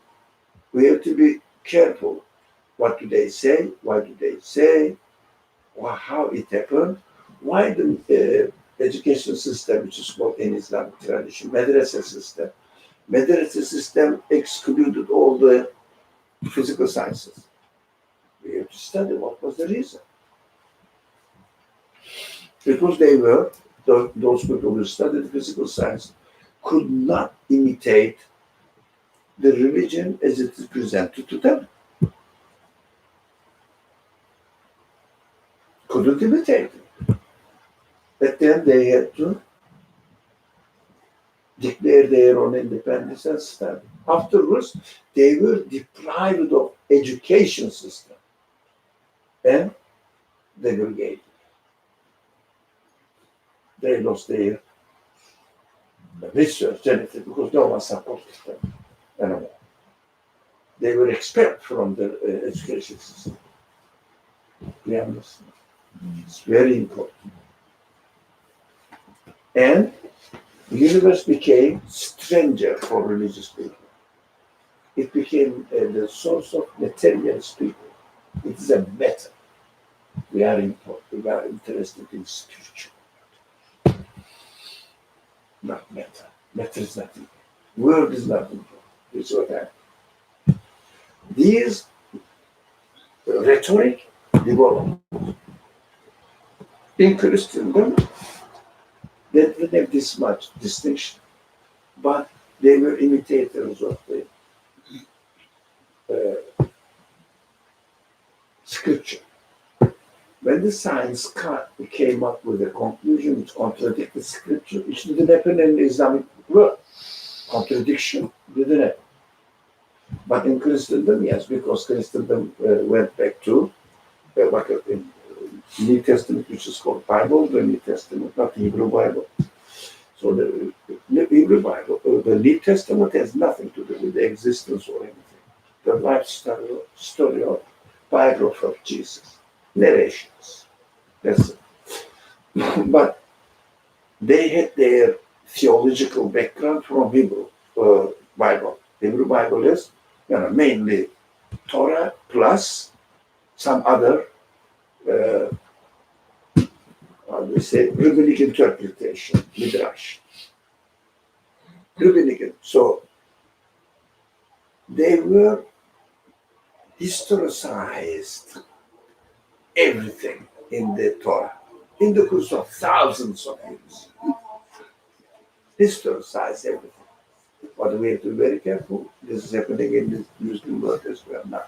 S1: we have to be careful. What do they say? Why do they say? Or how it happened? Why the education system, which is called in Islamic tradition, madrasa system excluded all the physical sciences. We have to study what was the reason. Because they were, those people who studied physical science could not imitate the religion as it is presented to them. Couldn't imitate it. But then they had to declare their own independence and study. Afterwards, they were deprived of education system and segregated. They lost their research, anything, because no one supported them anymore. They were expelled from the education system. You understand? It's very important. And the universe became stranger for religious people. It became the source of materialist people. It is a matter. We are important. We are interested in spiritual. Not matter. Matter is nothing. Word is nothing. It's what happened. These rhetoric developed in Christendom. They didn't have this much distinction, but they were imitators of the scripture. When the science came up with a conclusion which contradicted scripture, it didn't happen in the Islamic world. Contradiction didn't happen. But in Christendom, yes, because Christendom went back to what in New Testament, which is called Bible, the New Testament, not the Hebrew Bible. So the Hebrew Bible, the New Testament has nothing to do with the existence or anything. The life story of biography of Jesus, narrations. That's it. But they had their theological background from Hebrew Bible. Hebrew Bible is mainly Torah plus some other how do we say, rabbinic interpretation, midrash. Rabbinic. So they were historicized everything in the Torah in the course of thousands of years. Historicized everything. But we have to be very careful. This is happening in the Muslim world as well now.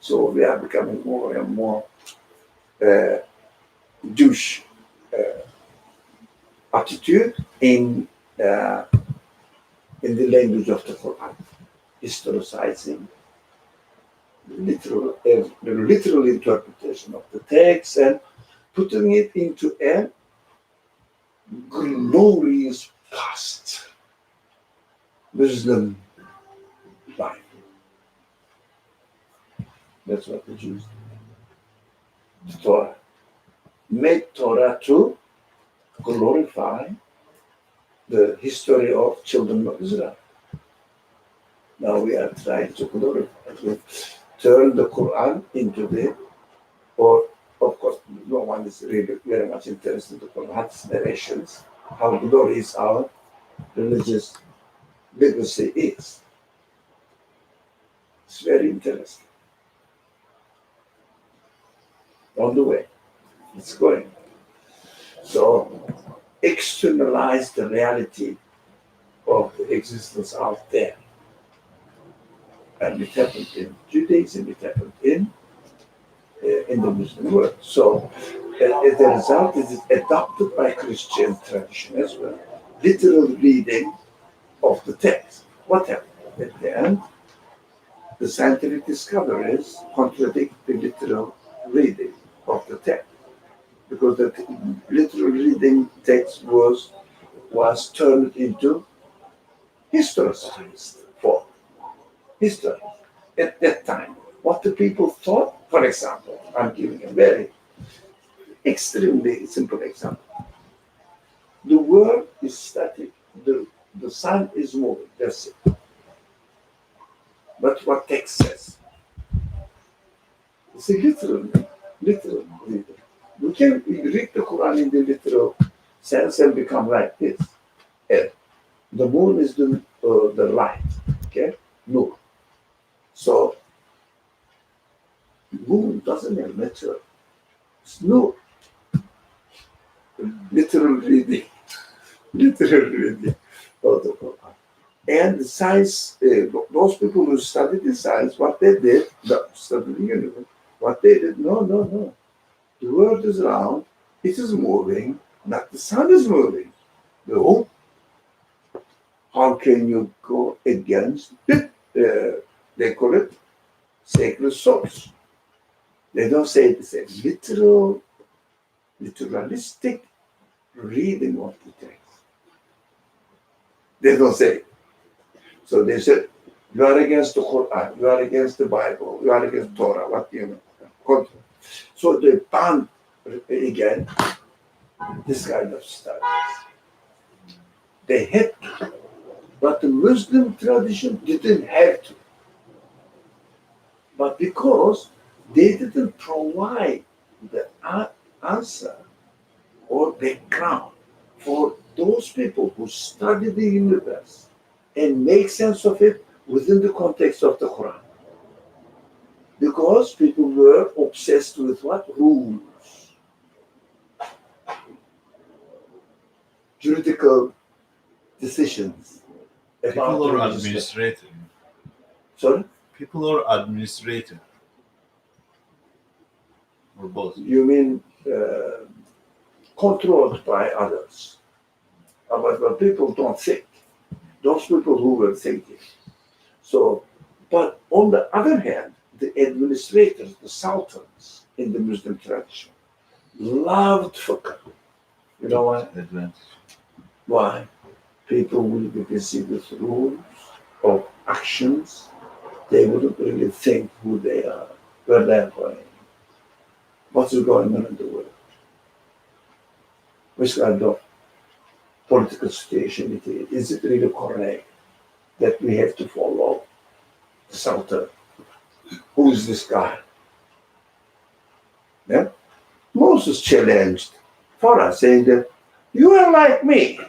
S1: So we are becoming more and more Jewish attitude in the language of the Quran, historicizing the literal interpretation of the text and putting it into a glorious past Muslim life. That's what the Jews did. The Torah. Made Torah to glorify the history of children of Israel. Now we are trying to glorify, to turn the Quran into or of course, no one is really very much interested in the Quran's narrations, how glorious our religious legacy is. It's very interesting. On the way, it's going. So, externalize the reality of the existence out there. And it happened in Judaism, it happened in the Muslim world. So, as a result, it is adopted by Christian tradition as well. Literal reading of the text. What happened? At the end, the scientific discoveries contradict the literal reading of the text. Because the literal reading text was turned into historicized form. History. At that time, what the people thought, for example, I'm giving a very extremely simple example. The world is static, the sun is moving, that's it. But what text says? It's a literal reading. We can read the Quran in the literal sense and become like this. And the moon is the light, okay? Nur. So, moon doesn't have matter. It's nur. Literal reading of the Quran. And the science, those people who studied the science, what they did, studied the universe, what they did, no. The world is round, it is moving, not the sun is moving. No. How can you go against it? They call it sacred source. They don't say it's a literalistic reading of the text. They don't say. So they said, you are against the Quran, you are against the Bible, you are against Torah, what do you know? So they banned again this kind of studies. They had to, but the Muslim tradition didn't have to. But because they didn't provide the answer or background for those people who study the universe and make sense of it within the context of the Quran. Because people were obsessed with what? Rules. Juridical decisions.
S4: People or
S1: religious-
S4: administrator?
S1: Sorry?
S4: People or administrator? Or both?
S1: You mean controlled by others. But people don't think. Those people who were thinking. So, but on the other hand, the administrators, the sultans in the Muslim tradition, loved fiqh. You know why?
S4: Advantage.
S1: Why? People will be busy with rules of actions. They wouldn't really think who they are, where they're going, what's going on in the world, which kind of political situation it is. Is it really correct that we have to follow the Sultan? Who is this guy? Yeah? Moses challenged Pharaoh, saying that you are like me.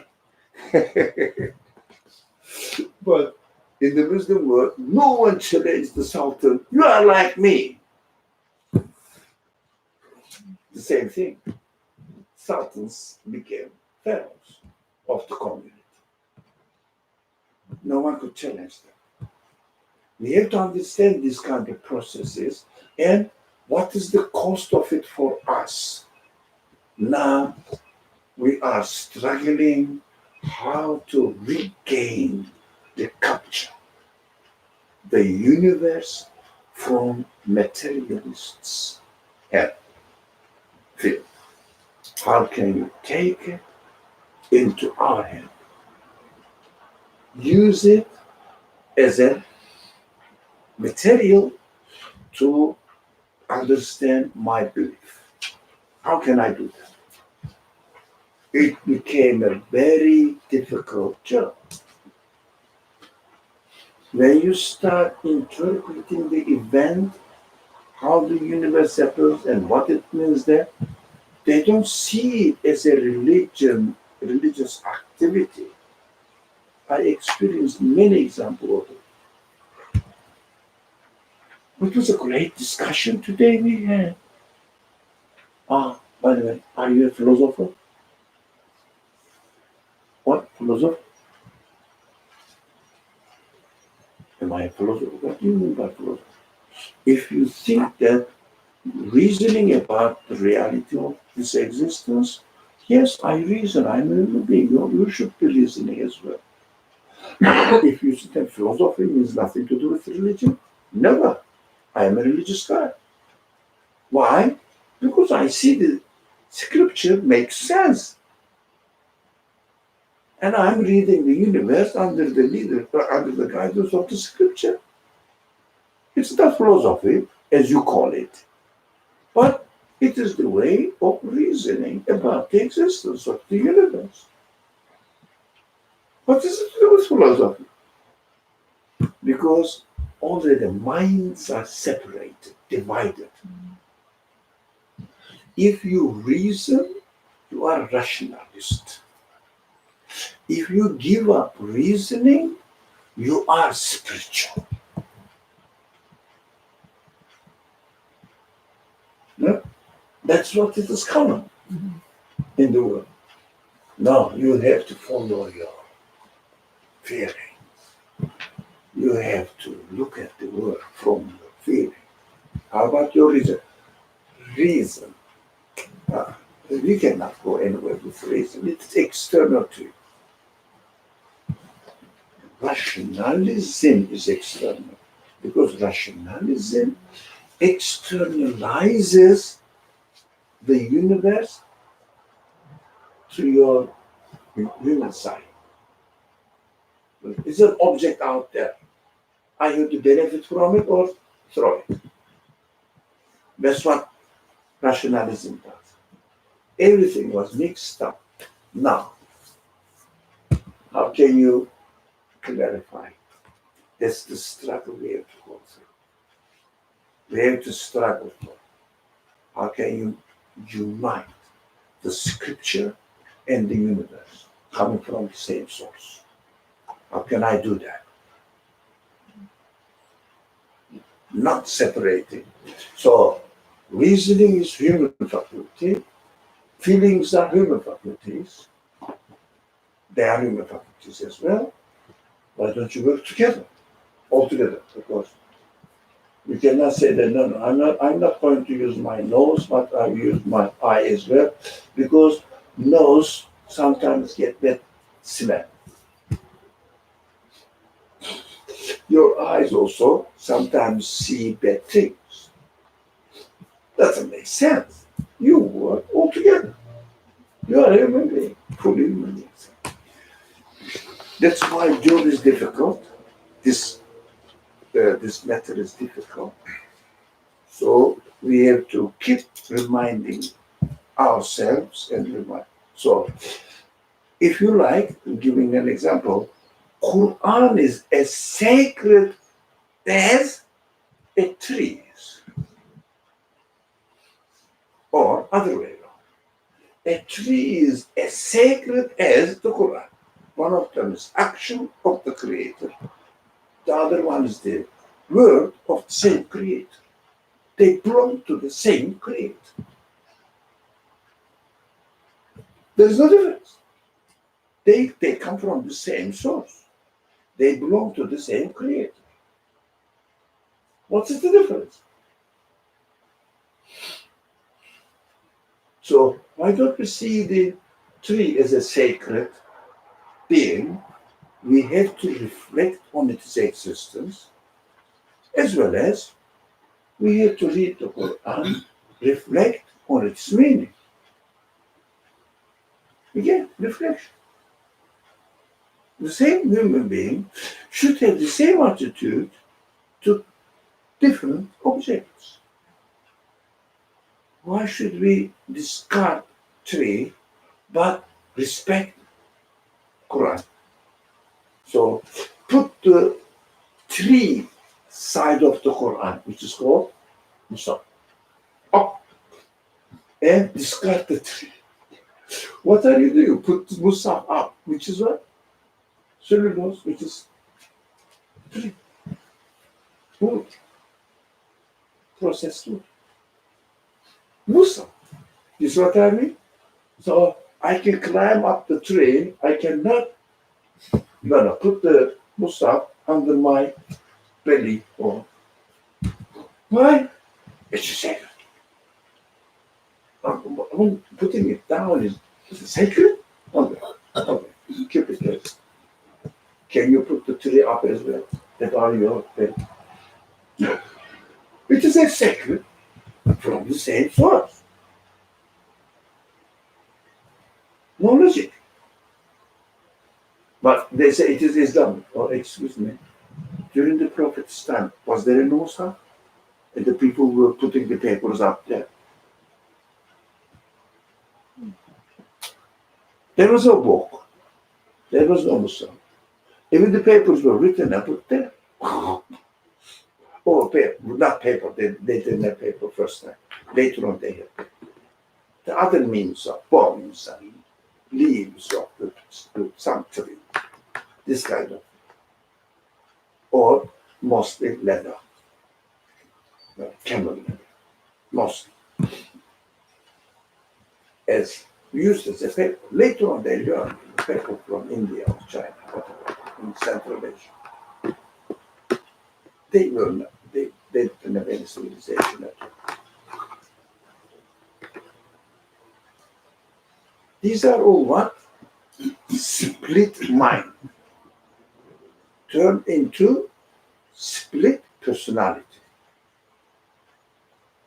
S1: But in the Muslim world, no one challenged the Sultan, you are like me. The same thing. Sultans became pharaohs of the community. No one could challenge them. We have to understand these kind of processes and what is the cost of it for us. Now we are struggling how to regain the capture the universe from materialists' hand. Feel. How can you take it into our hand? Use it as a material to understand my belief. How can I do that? It became a very difficult job. When you start interpreting the event, how the universe happens and what it means there, they don't see it as a religious activity. I experienced many examples of it. It was a great discussion today we had. By the way, are you a philosopher? What? Philosopher? Am I a philosopher? What do you mean by philosopher? If you think that reasoning about the reality of this existence, yes, I reason, I'm a human being. You should be reasoning as well. If you think that philosophy means nothing to do with religion, never. I am a religious guy. Why? Because I see the scripture makes sense. And I'm reading the universe under the guidance of the scripture. It's not philosophy, as you call it, but it is the way of reasoning about the existence of the universe. What is it to do with philosophy? Because already the minds are separated, divided. If you reason, you are a rationalist. If you give up reasoning, you are spiritual. No? That's what it is common in the world. No, you have to follow your feeling. You have to look at the world from your feeling. How about your reason? Reason. You cannot go anywhere with reason. It's external to you. Rationalism is external because rationalism externalizes the universe to your human side. It's an object out there. I have to benefit from it or throw it. That's what rationalism does. Everything was mixed up. Now, how can you clarify? That's the struggle we have to go through. We have to struggle for. How can you unite the scripture and the universe coming from the same source? How can I do that? Not separating. So, reasoning is human faculty. Feelings are human faculties. They are human faculties as well. Why don't you work together? All together, of course. You cannot say that, no, I'm not going to use my nose, but I use my eye as well, because nose sometimes get that smell. Your eyes also sometimes see bad things. Doesn't make sense. You work all together. You are a human being, fully human beings. That's why job is difficult. This matter is difficult. So we have to keep reminding ourselves and remind. So, if you like, giving an example, Quran is as sacred as a tree is. Or other way around. A tree is as sacred as the Quran. One of them is action of the Creator. The other one is the word of the same Creator. They belong to the same Creator. There's no difference. They come from the same source. They belong to the same Creator. What's the difference? So why don't we see the tree as a sacred being? We have to reflect on its existence, as well as we have to read the Quran, reflect on its meaning. Again, reflection. The same human being should have the same attitude to different objects. why should we discard tree but respect Quran? So put the tree side of the Quran, which is called Musaf, up and discard the tree. What are you doing? Put the Musaf up, which is what? Cellulose, which is tree. Wood. Processed wood. Musaf. You see what I mean? So I can climb up the tree. I cannot put the Musaf under my belly. Or why? It's sacred. Putting it down is sacred. Okay. Keep it there. Can you put the tree up as well? That are your belly. No. It is a sacred from the same source. No logic. But they say it is Islam. Oh, excuse me. During the Prophet's time, was there a Musaf? And the people were putting the papers up there. There was no book. There was no Musaf. Even the papers were written and put there. Oh, paper, not paper. They didn't have paper first time. Later on they had paper. The other means of bones and leaves of some tree. This kind of. Or mostly leather. Camel leather. Mostly. As used as a paper. Later on they learned paper from India or China, whatever, in Central Asia. They were not, they didn't have any civilization at all. These are all what? Split mind. Turn into split personality.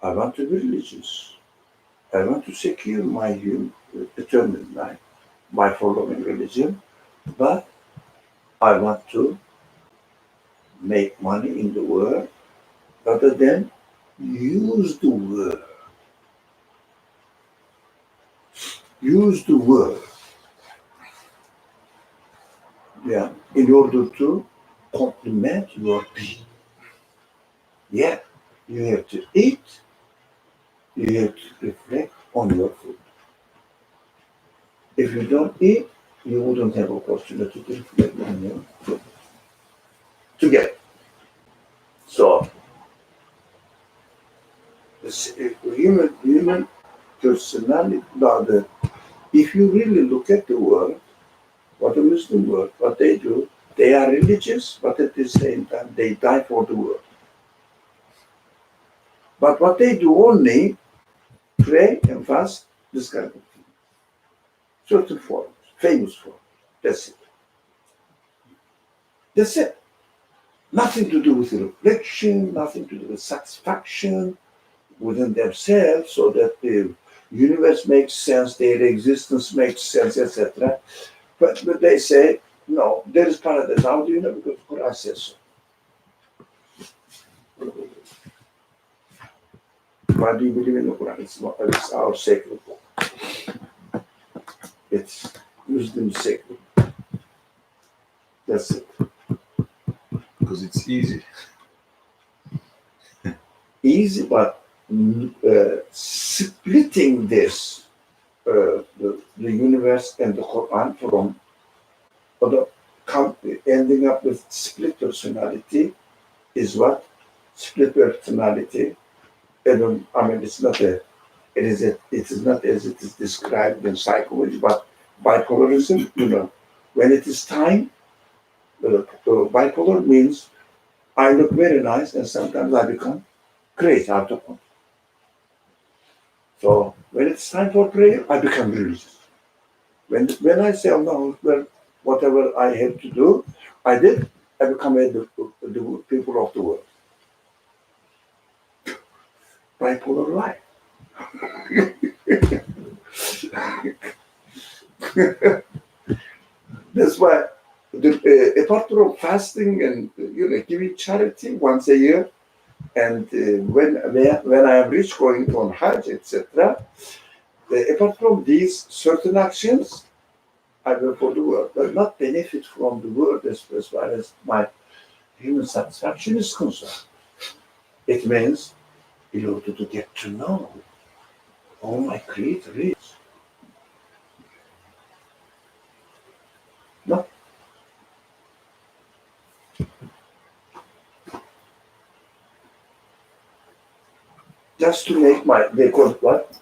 S1: I want to be religious. I want to secure my eternal life by following religion, but I want to make money in the world rather than use the world. Use the world, in order to complement your being. Yeah, you have to eat, you have to reflect on your food. If you don't eat, you wouldn't have opportunity to reflect on your food. Together. So, human personality, if you really look at the world, what the Muslim world, what they do, they are religious, but at the same time, they die for the world. But what they do only, pray and fast, this kind of thing. Certain forms, famous forms. That's it. That's it. Nothing to do with reflection, nothing to do with satisfaction within themselves, so that the universe makes sense, their existence makes sense, etc. But they say, no, there is paradise. How do you know? Because the Quran says so. Why do you believe in the Quran? It's our sacred book. It's Muslim sacred. That's it.
S4: Because it's easy.
S1: Easy, but splitting this, the universe and the Quran from ending up with split personality is what? Split personality. And it's not it is not as it is described in psychology, but bipolarism, when it is time, bipolar means I look very nice and sometimes I become crazy out of control. So when it's time for prayer, I become religious. When I say, oh no, well, whatever I have to do, I did, I become the people of the world. Bipolar life. That's why, apart from fasting and giving charity once a year, And when I am rich going on Hajj, etc., apart from these certain actions, I will for the world, but not benefit from the world as far as my human satisfaction is concerned. It means in order to get to know who my creator is. No. Just to make they call it what?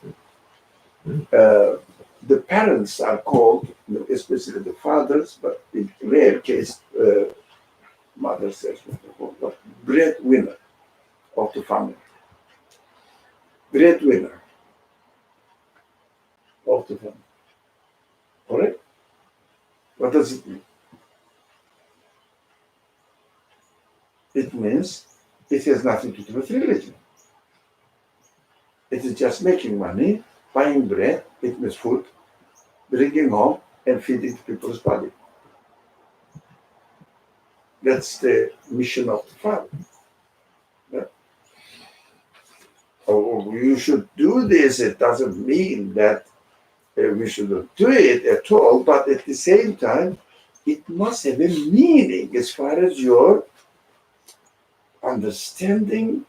S1: The parents are called, especially the fathers, but in rare case, mothers as well, breadwinner of the family. Breadwinner of the family. Correct? What does it mean? It means it has nothing to do with religion. It is just making money, buying bread, it means food, bringing home and feeding people's body. That's the mission of the father. Yeah. Oh, you should do this. It doesn't mean that we shouldn't do it at all, but at the same time, it must have a meaning as far as your understanding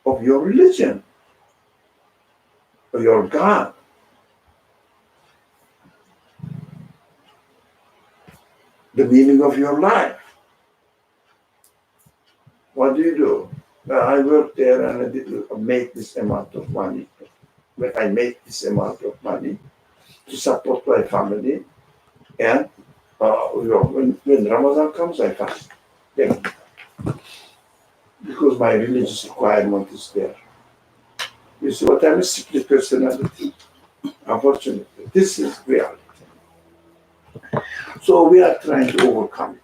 S1: of your religion, or your God. The meaning of your life. What do you do? I work there and I make this amount of money. When I make this amount of money to support my family, and when Ramadan comes, I fast. Then, because my religious requirement is there. You see what I'm a split personality. Unfortunately, this is reality. So we are trying to overcome it,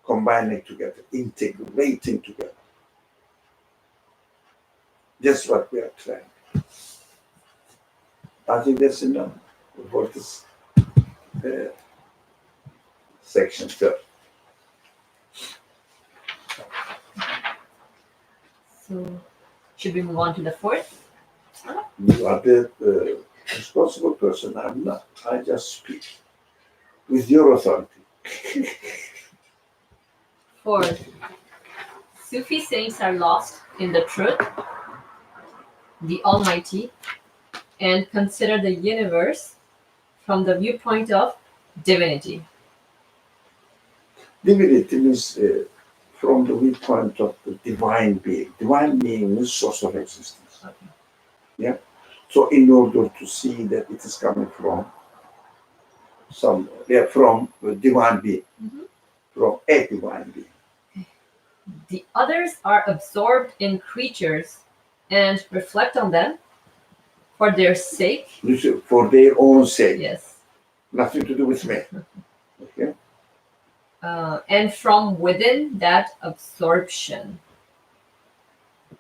S1: combining together, integrating together. That's what we are trying. I think that's enough for this section third.
S2: So, should we move on to the fourth?
S1: You are the responsible person. I'm not. I just speak with your authority.
S2: Fourth, Sufi saints are lost in the truth, the Almighty, and consider the universe from the viewpoint of divinity.
S1: Divinity means from the viewpoint of the divine being. Divine being is source of existence.
S2: Okay.
S1: Yeah. So in order to see that it is coming from from a divine being, from a divine being.
S2: The others are absorbed in creatures and reflect on them for their sake.
S1: You see, for their own sake.
S2: Yes.
S1: Nothing to do with me. Okay.
S2: And from within that absorption.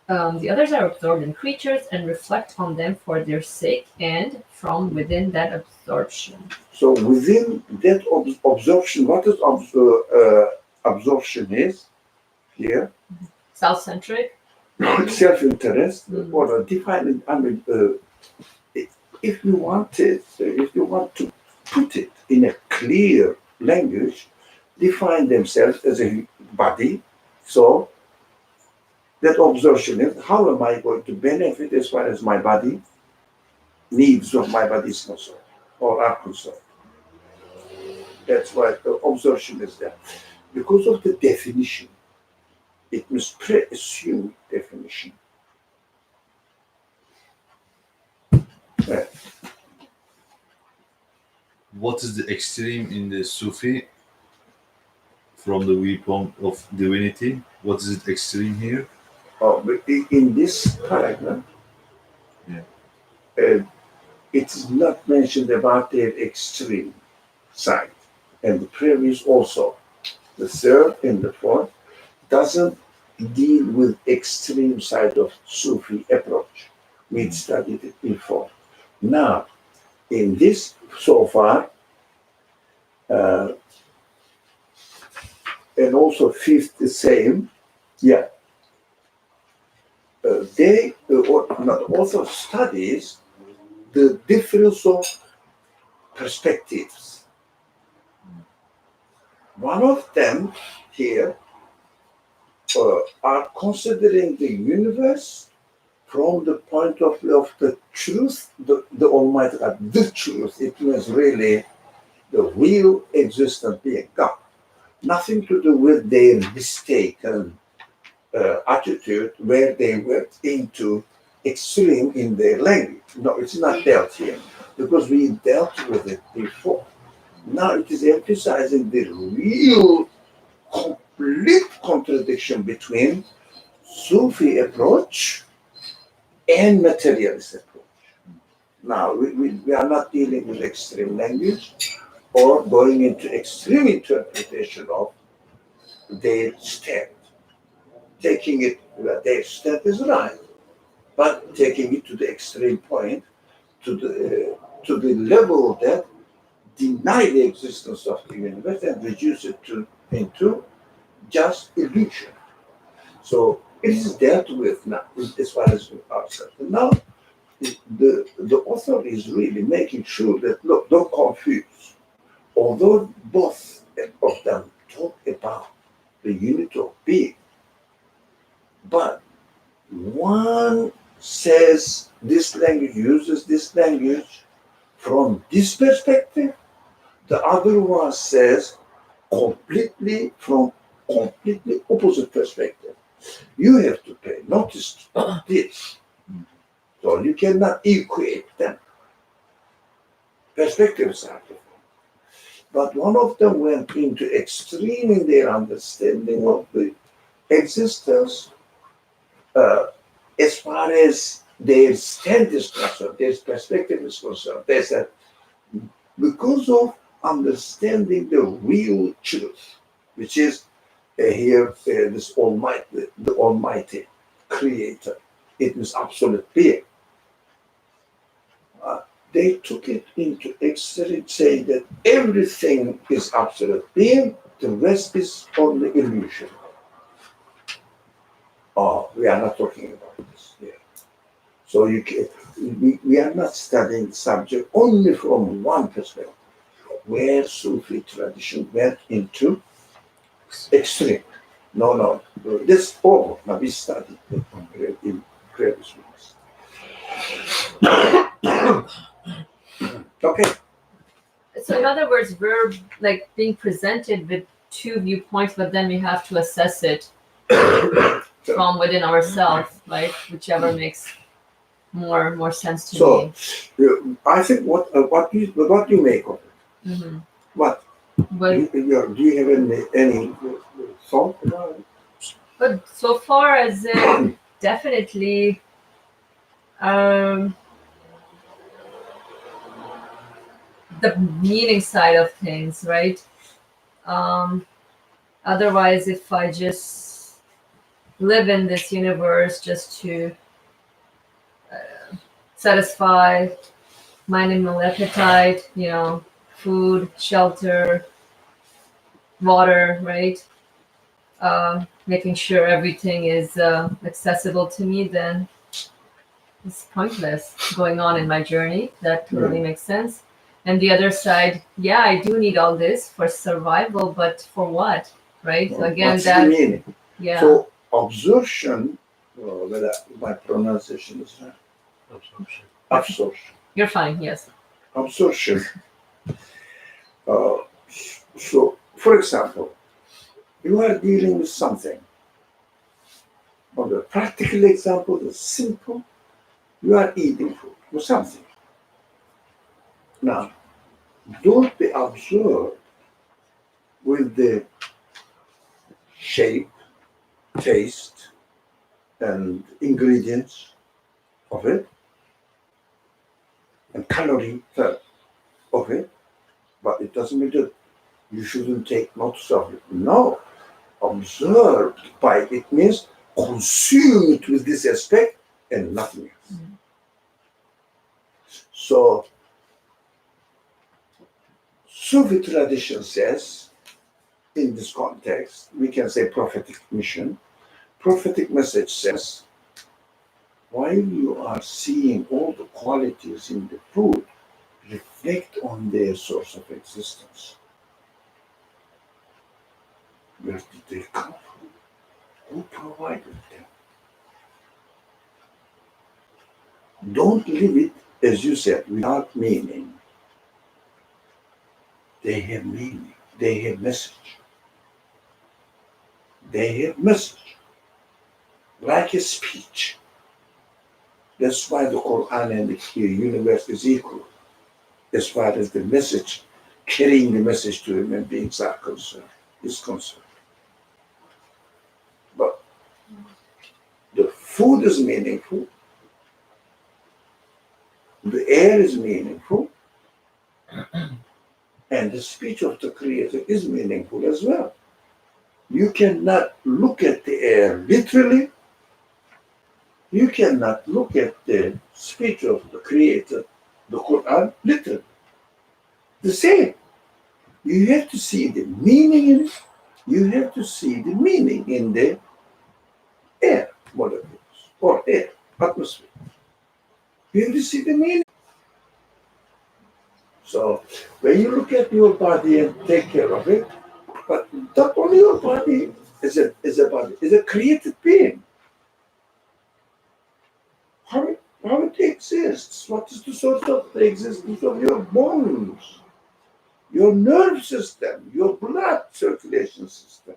S2: The others are absorbed in creatures and reflect on them for their sake, and from within that absorption.
S1: So within that absorption, what is absorption is here?
S2: Self-centric.
S1: Self-interest, or define it. If you want to put it in a clear language, define themselves as a body. So that absorption is how am I going to benefit as far as my body needs of my body is concerned or are concerned. That's why the absorption is there. Because of the definition, it must pre-assume definition. Right.
S4: What is the extreme in the Sufi from the viewpoint of divinity? What is it extreme here?
S1: But in this paragraph, it is not mentioned about their extreme side. And the previous also, the third and the fourth, doesn't deal with extreme side of Sufi approach. We studied it before. Now, in this so far, and also fifth the same, yeah. also studies the difference of perspectives. One of them here are considering the universe from the point of view of the truth, the Almighty God, the truth. It means really the real existent being, God. Nothing to do with their mistaken attitude where they went into extreme in their language. No, it's not dealt here because we dealt with it before. Now it is emphasizing the real complete contradiction between Sufi approach and materialist approach. Now we are not dealing with extreme language or going into extreme interpretation of their stand. Taking it, their stand is right, but taking it to the extreme point, to the level that deny the existence of the universe and reduce it into just illusion. So it is dealt with now as far as ourselves. And now the author is really making sure that, look, don't confuse. Although both of them talk about the unity of being, but one says this language, uses this language from this perspective, the other one says from completely opposite perspective. You have to pay notice to this. So you cannot equate them. Perspectives are different. But one of them went into extreme in their understanding of the existence as far as their stand is concerned, their perspective is concerned. They said, because of understanding the real truth, which is here this Almighty, the Almighty Creator, it is absolute being. They took it into extreme, saying that everything is absolute being, the rest is only illusion. Oh, we are not talking about this here. So we are not studying the subject only from one perspective, where Sufi tradition went into extreme. No. This all now we studied in previous weeks. Okay.
S2: So in other words, we're like being presented with two viewpoints, but then we have to assess it from within ourselves, right? Whichever makes more sense to
S1: So
S2: me.
S1: I think what do you make of it?
S2: Mm-hmm.
S1: What
S2: But
S1: do you have any thought about it?
S2: but so far as definitely the meaning side of things, right? Otherwise, if I just live in this universe just to satisfy my animal appetite, food, shelter, water, right? Making sure everything is accessible to me, then it's pointless going on in my journey. That totally makes sense. And the other side, yeah, I do need all this for survival, but for what, right? So again,
S1: What's the meaning?
S2: yeah.
S1: So absorption, whether my pronunciation is right. Absorption.
S2: You're fine, yes.
S1: Absorption. So, for example, you are dealing with something. On the practical example, the simple, you are eating food or something. Now, don't be absorbed with the shape, taste, and ingredients of it, and calorie of it, but it doesn't mean that you shouldn't take notice of it. No, observed by it means consume it with this aspect and nothing else.
S2: Mm.
S1: So, Sufi tradition says, in this context, we can say prophetic mission. Prophetic message says, while you are seeing all the qualities in the food, reflect on their source of existence. Where did they come from? Who provided them? Don't leave it, as you said, without meaning. They have meaning. They have message. They have message. Like a speech. That's why the Quran and the universe is equal, as far as the message, carrying the message to human beings are concerned, is concerned. But the food is meaningful. The air is meaningful. And the speech of the Creator is meaningful as well. You cannot look at the air literally. You cannot look at the speech of the Creator, the Quran, literally. The same. You have to see the meaning in it. You have to see the meaning in the air molecules or air, atmosphere. You have to see the meaning. So when you look at your body and take care of it, but not only your body is a body, is a created being. How it exists? What is the source of the existence of your bones, your nerve system, your blood circulation system?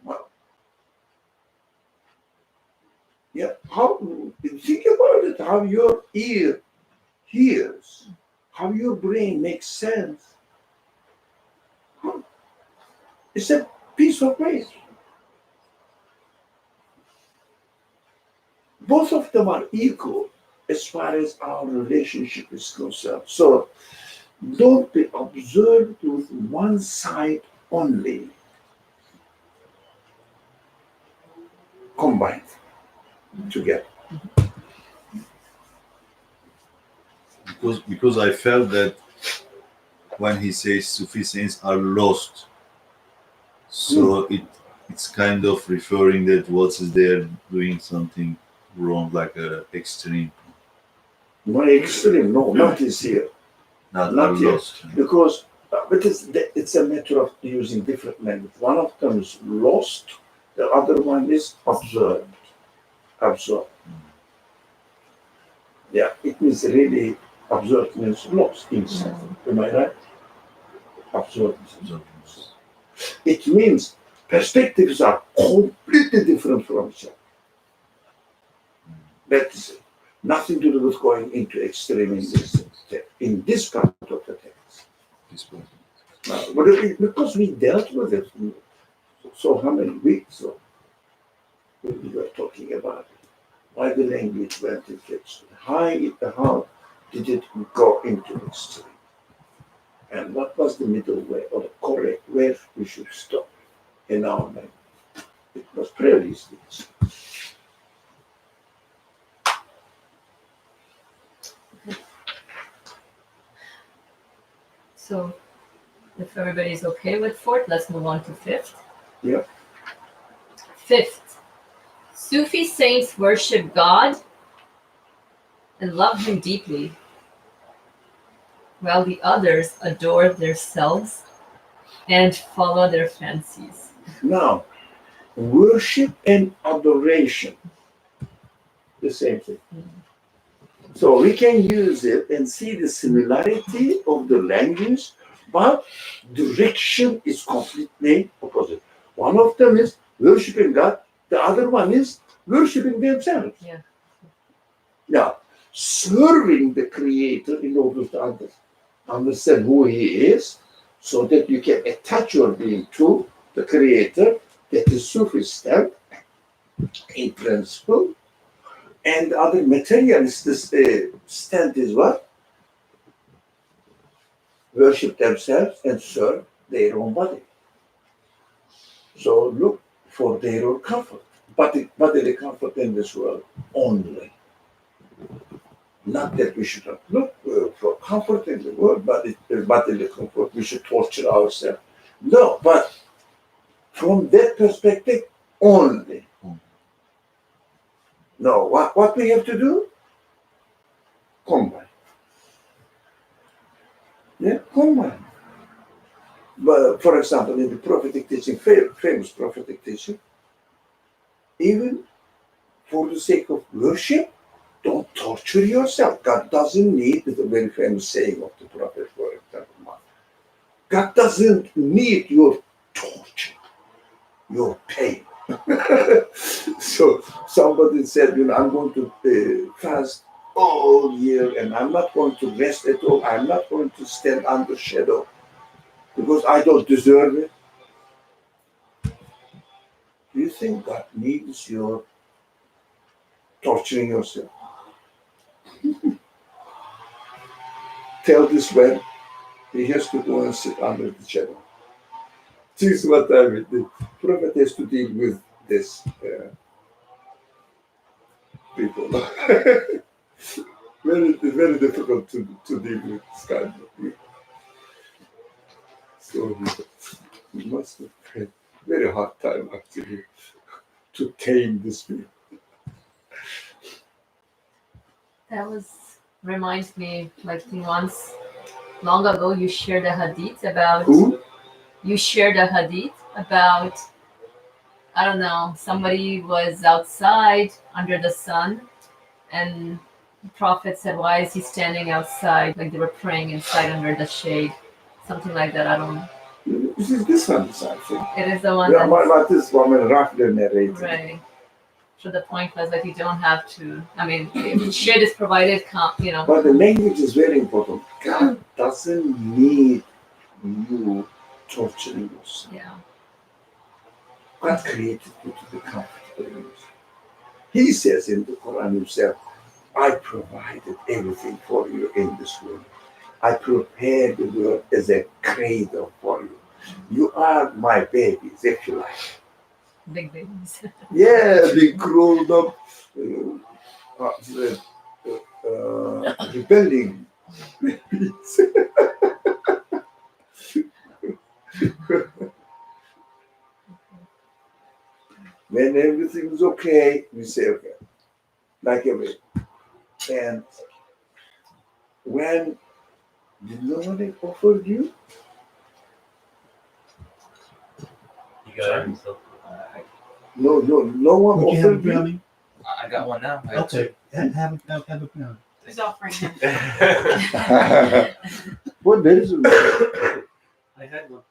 S1: How think about it, how your ear hears, how your brain makes sense. It's a piece of waste. Both of them are equal as far as our relationship is concerned. So don't be observed with one side only. Combined together.
S4: Because I felt that when he says Sufi saints are lost, so it's kind of referring that what is there doing something wrong, like a extreme.
S1: Not extreme, no, not is here.
S4: Not
S1: Not
S4: are
S1: yet.
S4: lost.
S1: Because it's a matter of using different language. One of them is lost, the other one is observed. Absorbed. Yeah, it means really absorbed means lost inside. Am I right? Absorbed. It means perspectives are completely different from each other. That's nothing to do with going into extreme in this part of the text. Because we dealt with it so how many weeks ago we were talking about it. Why the language went into extreme? How did it go into extreme? And what was the middle way or the correct where we should stop in our language? It was previously.
S2: So if everybody's okay with fourth, let's move on to fifth.
S1: Yeah.
S2: Fifth, Sufi saints worship God and love Him deeply, while the others adore themselves and follow their fancies.
S1: Now, worship and adoration, the same thing. So we can use it and see the similarity of the language, but direction is completely opposite. One of them is worshiping God, the other one is worshiping themselves.
S2: Yeah.
S1: Now, serving the Creator in order to understand who He is, so that you can attach your being to the Creator, that is Sufi step in principle. And the other materialist stand is what? Worship themselves and serve their own body. So look for their own comfort, bodily comfort in this world only. Not that we should not look for comfort in the world, but bodily comfort, we should torture ourselves. No, but from that perspective only. No, what we have to do? combine. Yeah, combine. But for example, in the prophetic teaching, famous prophetic teaching, even for the sake of worship, don't torture yourself. God doesn't need the very famous saying of the prophet, for example. God doesn't need your torture, your pain. So somebody said, I'm going to fast all year and I'm not going to rest at all. I'm not going to stand under shadow because I don't deserve it. Do you think God needs your torturing yourself? Tell this man he has to go and sit under the shadow. This is what I mean. The prophet has to deal with this people. Very difficult to deal with this kind of people. So he must have had very hard time actually to tame this people.
S2: That reminds me, like once long ago you shared a hadith about
S1: Who?
S2: you shared a hadith about, I don't know, somebody was outside under the sun and the prophet said, why is he standing outside? Like they were praying inside under the shade. Something like that. I don't know.
S1: This one is actually.
S2: It is the one
S1: Yeah,
S2: that's
S1: what this woman roughly narrated.
S2: right. So the point was that you don't have to, I mean, if shade is provided,
S1: But the language is very important. God doesn't need you torturing yourself.
S2: yeah.
S1: God created you to be comfortable in yourself. He says in the Quran himself, I provided everything for you in this world. I prepared the world as a cradle for you. You are my babies, if you like.
S2: Big babies.
S1: Yeah, the grown up, rebelling babies. When everything is okay, we say okay, like everything. And when did nobody offer you?
S7: You got it. So,
S1: No one
S5: Would you have a
S1: offered you.
S5: brownie?
S7: I got one now.
S5: Okay, have a brownie.
S3: Who's offering him?
S1: Well, there is.
S7: I had one.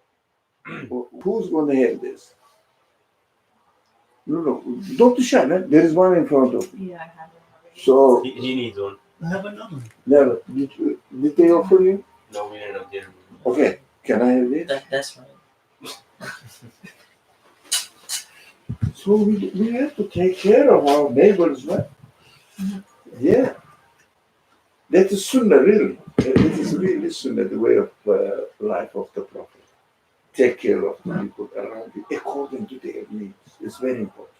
S1: Who's going to have this? No, don't shy, man. There is one in front of you.
S2: Yeah, I have it.
S1: So,
S7: He needs one.
S5: Have another one.
S1: never. Did they offer you?
S7: No, we ended up getting
S1: Okay, can I have this?
S8: That's right.
S1: So we have to take care of our neighbors, man. Yeah. That is sunnah, really. It is really sunnah, the way of life of the Prophet. Take care of the people around you according to their needs. It's very important.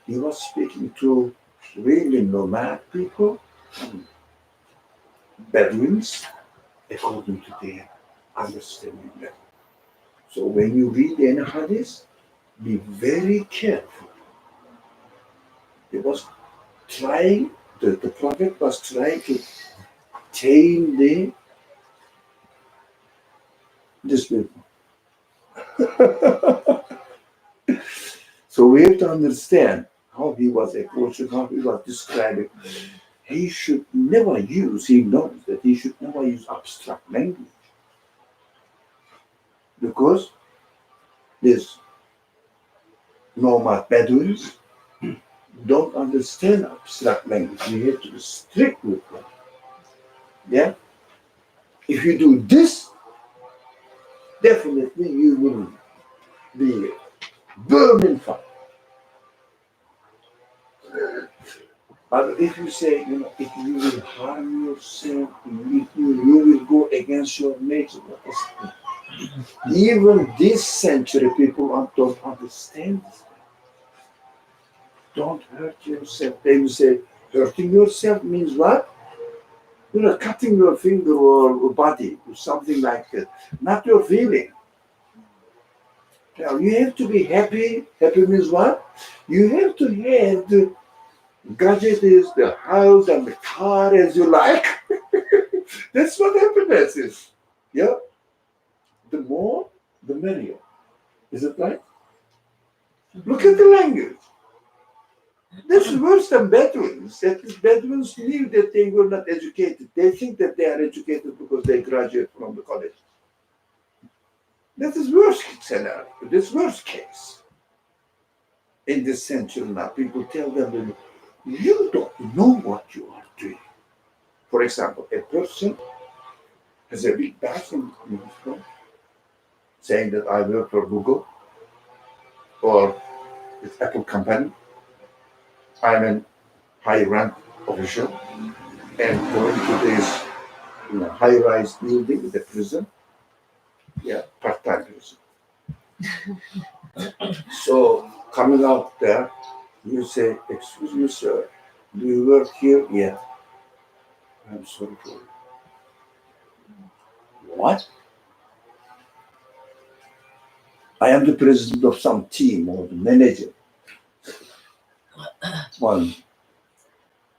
S1: He was speaking to really nomad people, Bedouins, according to their understanding level. So when you read any hadith, be very careful. He was trying, the Prophet was trying to tame this people. So we have to understand how he was approaching, how he was describing. He should never use, he knows that he should never use abstract language. Because these nomad Bedouins don't understand abstract language. You have to be strict with them. Yeah? If you do this, definitely you will be burning fire. But if you say, if you will harm yourself, if you will go against your nature, even this century people don't understand this. Don't hurt yourself. They will say, hurting yourself means what? Cutting your finger or body or something like that. Not your feeling. Now, you have to be happy. Happy means what? You have to have the Gadget is the house and the car as you like. That's what happiness is. Yeah. The more, the merrier. Is it right? Look at the language. This is worse than Bedouins. At least Bedouins knew that they were not educated. They think that they are educated because they graduate from the college. That is worst scenario. This worst case. In this century now, people tell them that you don't know what you are doing. For example, a person has a big badge in his phone saying that I work for Google or it's Apple company. I'm a high rank official and going to this high-rise building, the prison, part-time prison. So coming out there, you say, "Excuse me, sir, do you work here?" "Yeah." "I'm sorry for you." "What?" "I am the president of some team or the manager." "Well,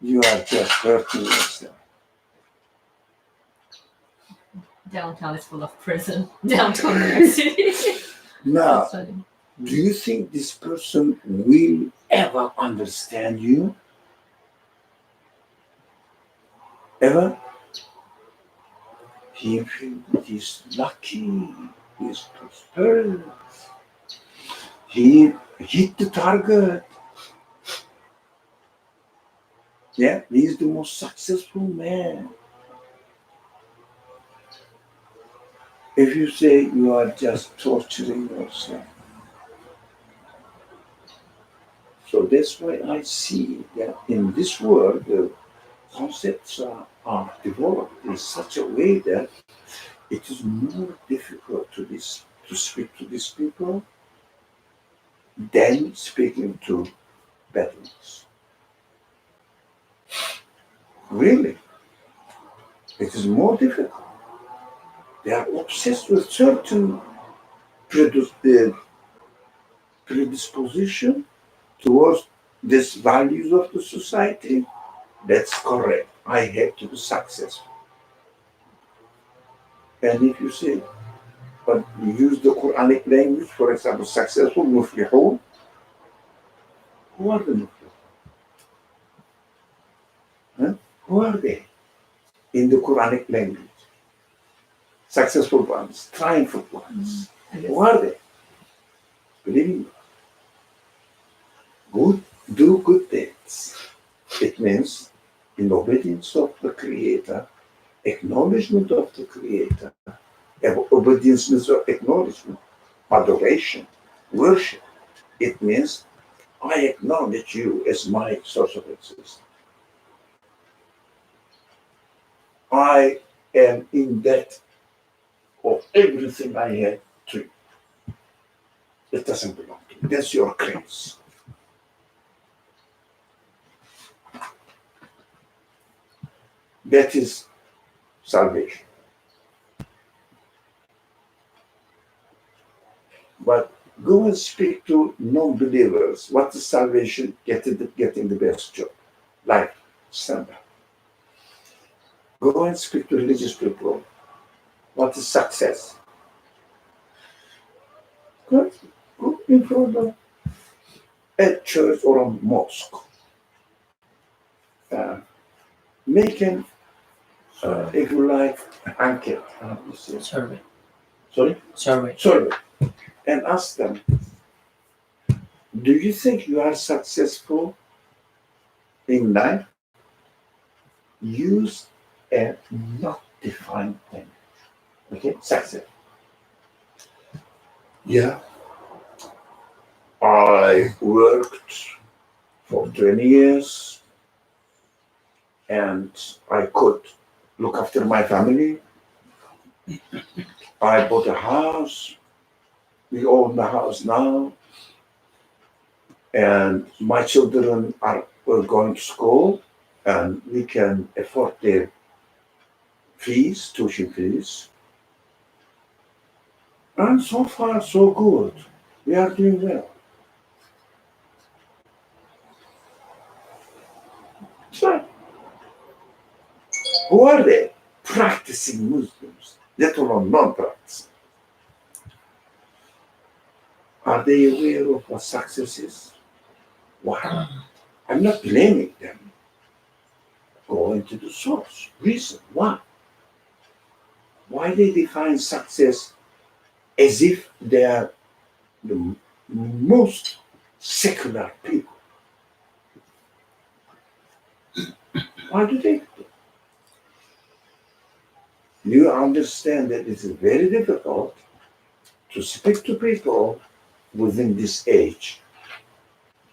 S1: you are just working yourself."
S2: Downtown is full of prison. Downtown New York City.
S1: Now,
S2: That's funny.
S1: do you think this person will ever understand you? Ever? He feels that he's lucky, he's prosperous, he hit the target. Yeah, he's the most successful man. If you say you are just torturing yourself. So that's why I see that in this world, the concepts are developed in such a way that it is more difficult to speak to these people than speaking to veterans. Really, it is more difficult. They are obsessed with certain predisposition towards these values of the society. That's correct. I have to be successful. And if you say, but you use the Quranic language, for example, successful, muflihun, who are the muflihun? Huh? Who are they in the Quranic language? Successful ones, triumphant ones. Who are they? Believing good, do good deeds. It means in obedience of the Creator, acknowledgement of the Creator, obedience means acknowledgement, adoration, worship. It means I acknowledge you as my source of existence. I am in debt of everything I had to you. It doesn't belong to me. That's your grace. That is salvation. But go and speak to non-believers. What is salvation? Getting the best job, life, standard. Go and speak to religious people. What is success? Go in front of a church or a mosque. Making, if you like, anket.
S7: Survey.
S1: Sorry?
S7: Survey.
S1: Survey. And ask them, do you think you are successful in life? Use a not defined language. Okay? Success. Yeah. I worked for 20 years and I could look after my family. I bought a house. We own the house now. And my children were going to school and we can afford their fees, tuition fees. And so far, so good. We are doing well. Who are they? Practicing Muslims, let alone non-practicing. Are they aware of what success is? Why? I'm not blaming them. Go into the source. Reason why. Why they define success as if they are the most secular people? Why do they do that? You understand that it is very difficult to speak to people within this age.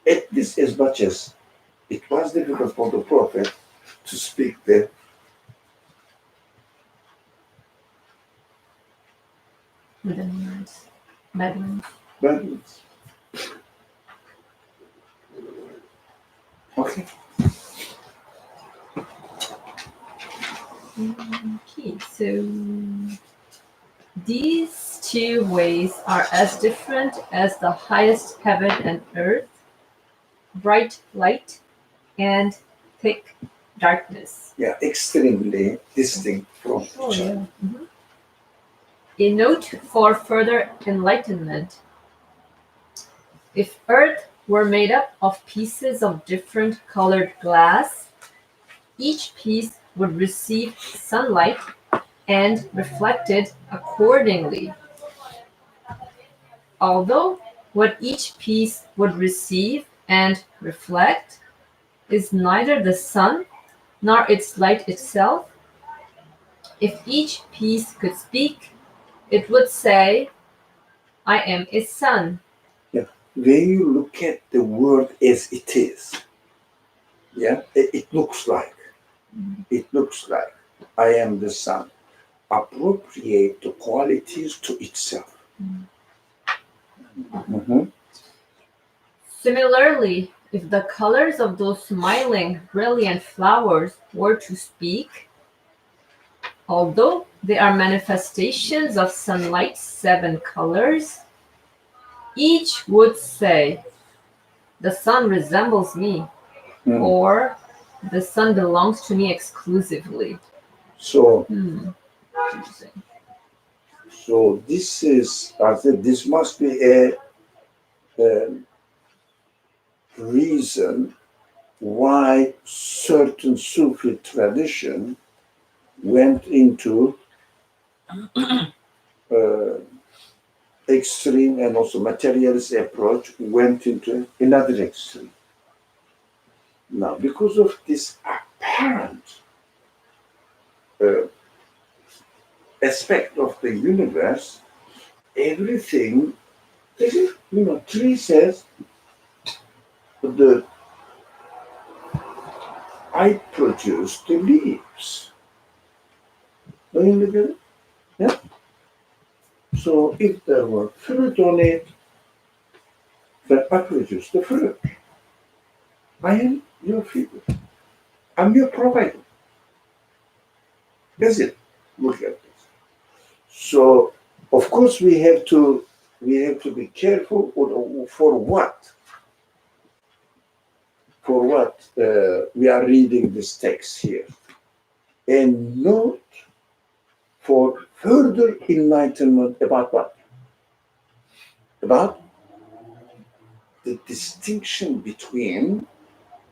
S1: At least as much as it was difficult for the Prophet to speak the
S2: Bedouins. Bedouins.
S1: Bedouins. Okay.
S2: Okay, so these two ways are as different as the highest heaven and earth, bright light and thick darkness.
S1: Yeah, extremely distinct from each other.
S2: Mhm. A note for further enlightenment. If earth were made up of pieces of different colored glass, each piece would receive sunlight and reflect it accordingly. Although what each piece would receive and reflect is neither the sun nor its light itself, if each piece could speak, it would say, I am a sun.
S1: When you look at the world as it is, yeah, it looks like, I am the sun. Appropriate the qualities to itself. Mhm.
S2: Similarly, if the colors of those smiling, brilliant flowers were to speak, although they are manifestations of sunlight's 7 colors, each would say, the sun resembles me,
S1: Mm.
S2: or the sun belongs to me exclusively.
S1: So,
S2: Interesting.
S1: so this is, I said, this must be a reason why certain Sufi tradition went into extreme and also materialist approach went into another extreme. Now, because of this apparent aspect of the universe, everything, tree says, I produce the leaves. Don't you look at it? Yeah. So if there were fruit on it, then I produce the fruit. I am your feeder. I'm your provider. That's it. Look at this. So of course we have to be careful for what we are reading this text here, and note for further enlightenment about what? About the distinction between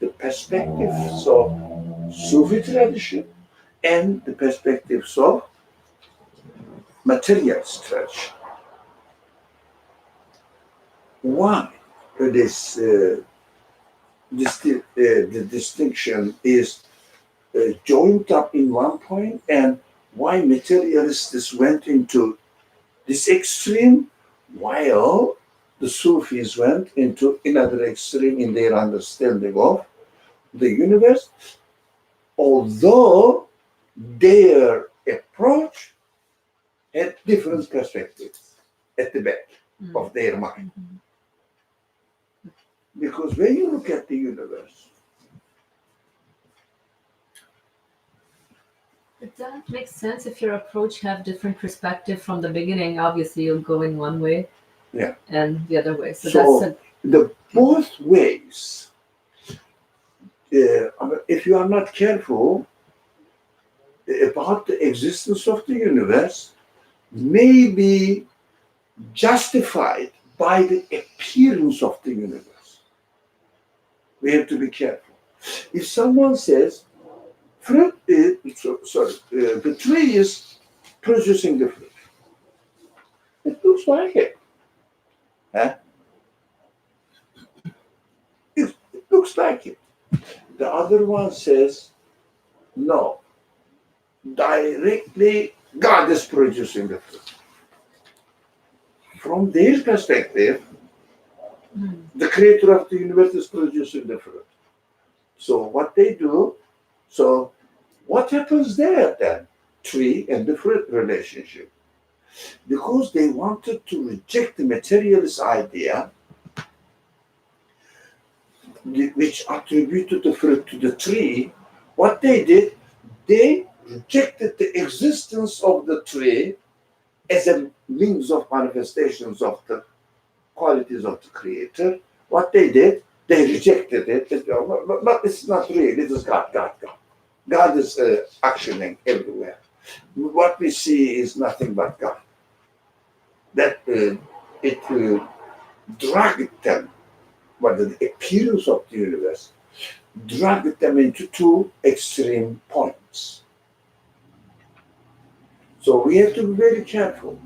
S1: the perspectives of Sufi tradition and the perspectives of materialist tradition. Why the distinction is joined up in one point, and why materialists went into this extreme while the Sufis went into another extreme in their understanding of the universe, although their approach had different perspectives at the back of their mind. Because when you look at the universe,
S2: But that makes sense if your approach have different perspective from the beginning. Obviously, you'll go in one way,
S1: Yeah.
S2: and the other way. So,
S1: So-
S2: that's
S1: the both ways, if you are not careful, about the existence of the universe may be justified by the appearance of the universe. We have to be careful. If someone says, the tree is producing the fruit, it looks like it. Huh? It looks like it. The other one says, no, directly God is producing the fruit. From their perspective, the creator of the universe is producing the fruit. So what they do, so what happens there then? Tree and the fruit relationship. Because they wanted to reject the materialist idea, which attributed the fruit to the tree, what they did, they rejected the existence of the tree as a means of manifestations of the qualities of the creator. What they did, they rejected it. But it's not real. It is God. God is actioning everywhere. What we see is nothing but God. That it dragged them, the appearance of the universe dragged them into two extreme points. So we have to be very careful.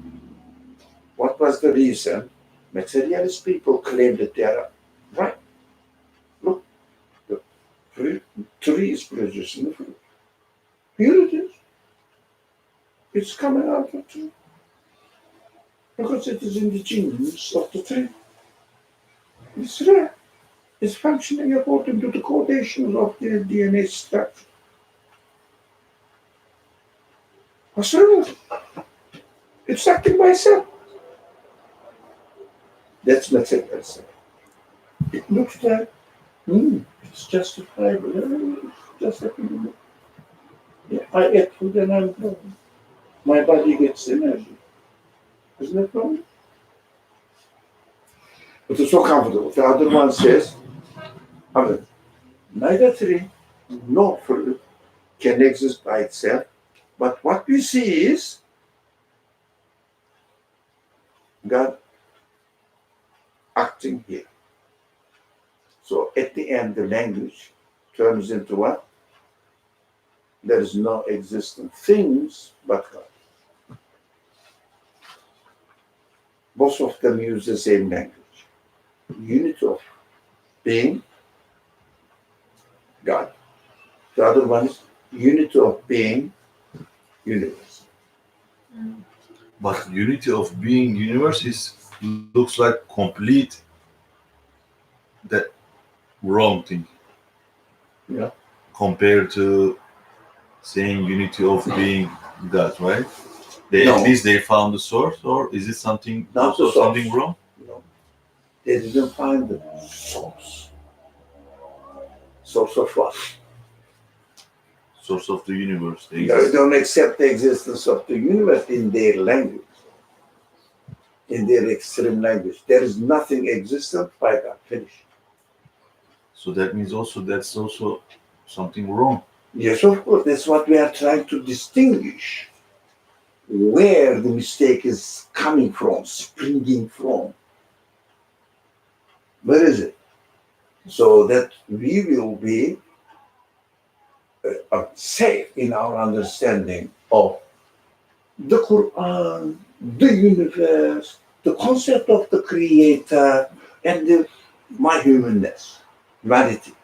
S1: What was the reason? Materialist people claim that they are right. Look, the tree is producing the fruit. Here it is. It's coming out of the tree. Because it is in the genes of the tree. It's there. It's functioning according to the codation of the DNA structure. What's wrong with it? It's acting by itself. That's materialism. It looks like, it's justifiable. It's just like, yeah, I ate food and I'm growing. My body gets energy. Isn't that wrong? But it's so comfortable. The other one says, neither tree nor fruit can exist by itself, but what we see is God acting here. So at the end, the language turns into what? There is no existent things but God. Both of them use the same language. Unit of being, God. The other one is unity of being, universe.
S4: But unity of being universe looks like complete that wrong thing.
S1: Yeah.
S4: Compared to saying unity of being God, right? They
S1: No.
S4: At least they found the source, or is it something
S1: Not
S4: also
S1: the source.
S4: something wrong?
S1: No. They didn't find the source. Source of what?
S4: Source of the universe.
S1: They don't accept the existence of the universe in their language, in their extreme language. There is nothing existent by God. Finish.
S4: So that means that's also something wrong.
S1: Yes, of course. That's what we are trying to distinguish. Where the mistake is coming from, springing from. Where is it? So that we will be safe in our understanding of the Quran, the universe, the concept of the Creator, and my humanness, humanity.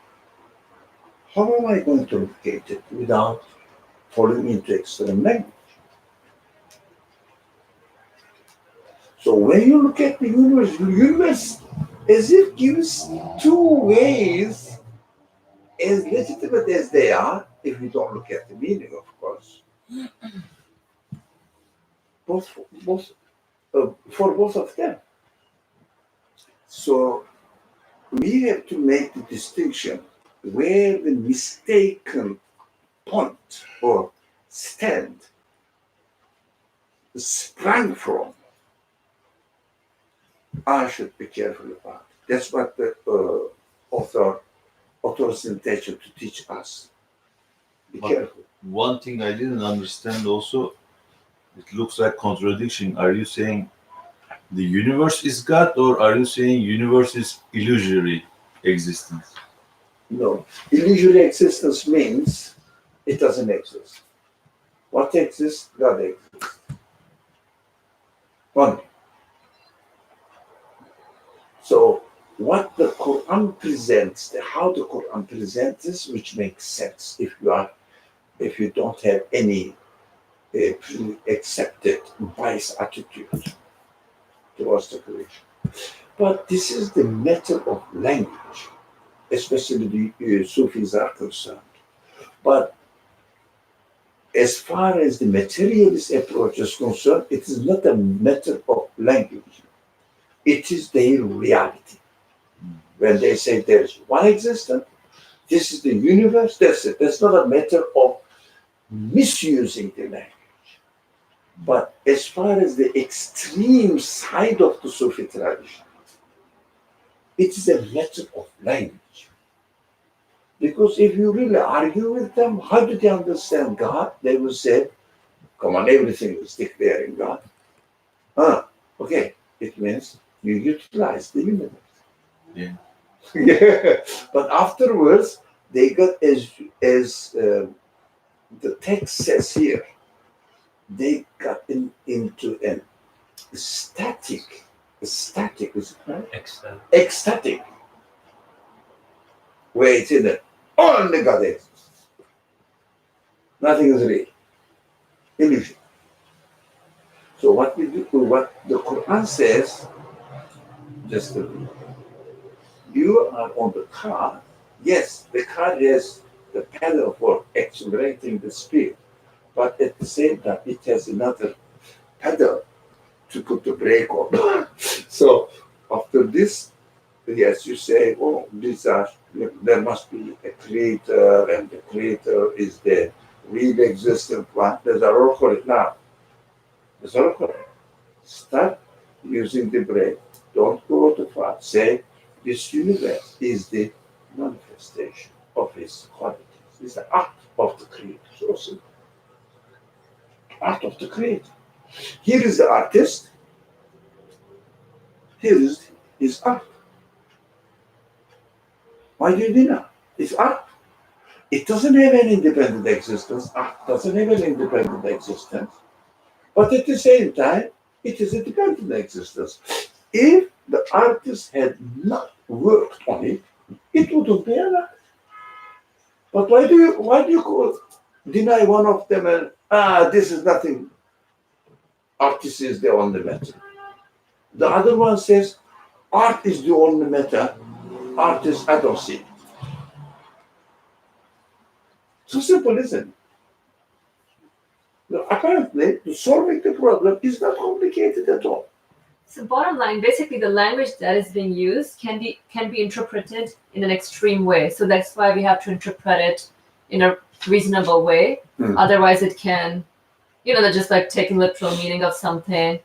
S1: How am I going to locate it without falling into extreme language? So when you look at the universe as if gives two ways, as legitimate as they are, if we don't look at the meaning, of course. For both of them. So we have to make the distinction where the mistaken point or stand sprang from. I should be careful about. That's what the author's intention to teach us. Be
S4: But-
S1: careful.
S4: One thing I didn't understand also, it looks like contradiction. Are you saying the universe is God, or are you saying universe is illusory existence?
S1: No, illusory existence means it doesn't exist. What exists? God exists. Only. So what the Quran presents, how the Quran presents this, which makes sense if you don't have any pre-accepted bias attitude towards the creation. But this is the matter of language, especially the Sufis are concerned. But as far as the materialist approach is concerned, it is not a matter of language. It is their reality. When they say there is one existence, this is the universe, that's it. That's not a matter of misusing the language. But as far as the extreme side of the Sufi tradition, it is a matter of language. Because if you really argue with them, how do they understand God? They will say, come on, everything is declaring God. Okay, it means you utilize the universe.
S4: Yeah.
S1: Yeah. But afterwards, they got as the text says here, they got into an ecstatic, is it right?
S7: Extent.
S1: Ecstatic, where it's in it. Only God exists. Nothing is real. Illusion. So what we do, what the Quran says, just to read. You are on the car. Yes, the car has the pedal for accelerating the speed, but at the same time, it has another pedal to put the brake on. So after this, yes, you say, oh, there must be a creator, and the creator is the real existent one. There's a role for it now. There's a role for it. Start using the brake. Don't go too far. Say, this universe is the manifestation of his qualities. It's the act of the creator. So simple. Act of the creator. Here is the artist. Here is his art. Why do you deny? It's art. It doesn't have an independent existence. Art doesn't have an independent existence. But at the same time, it is a dependent existence. If the artist had not worked on it, it wouldn't be an art. But why do you deny one of them and this is nothing? Artist is the only matter. The other one says art is the only matter. Artist, I don't see it. So simple, isn't it? Now, apparently, solving the problem is not complicated at all.
S2: So bottom line, basically the language that is being used can be interpreted in an extreme way. So that's why we have to interpret it in a reasonable way. Otherwise it can, they're just like taking literal meaning of something.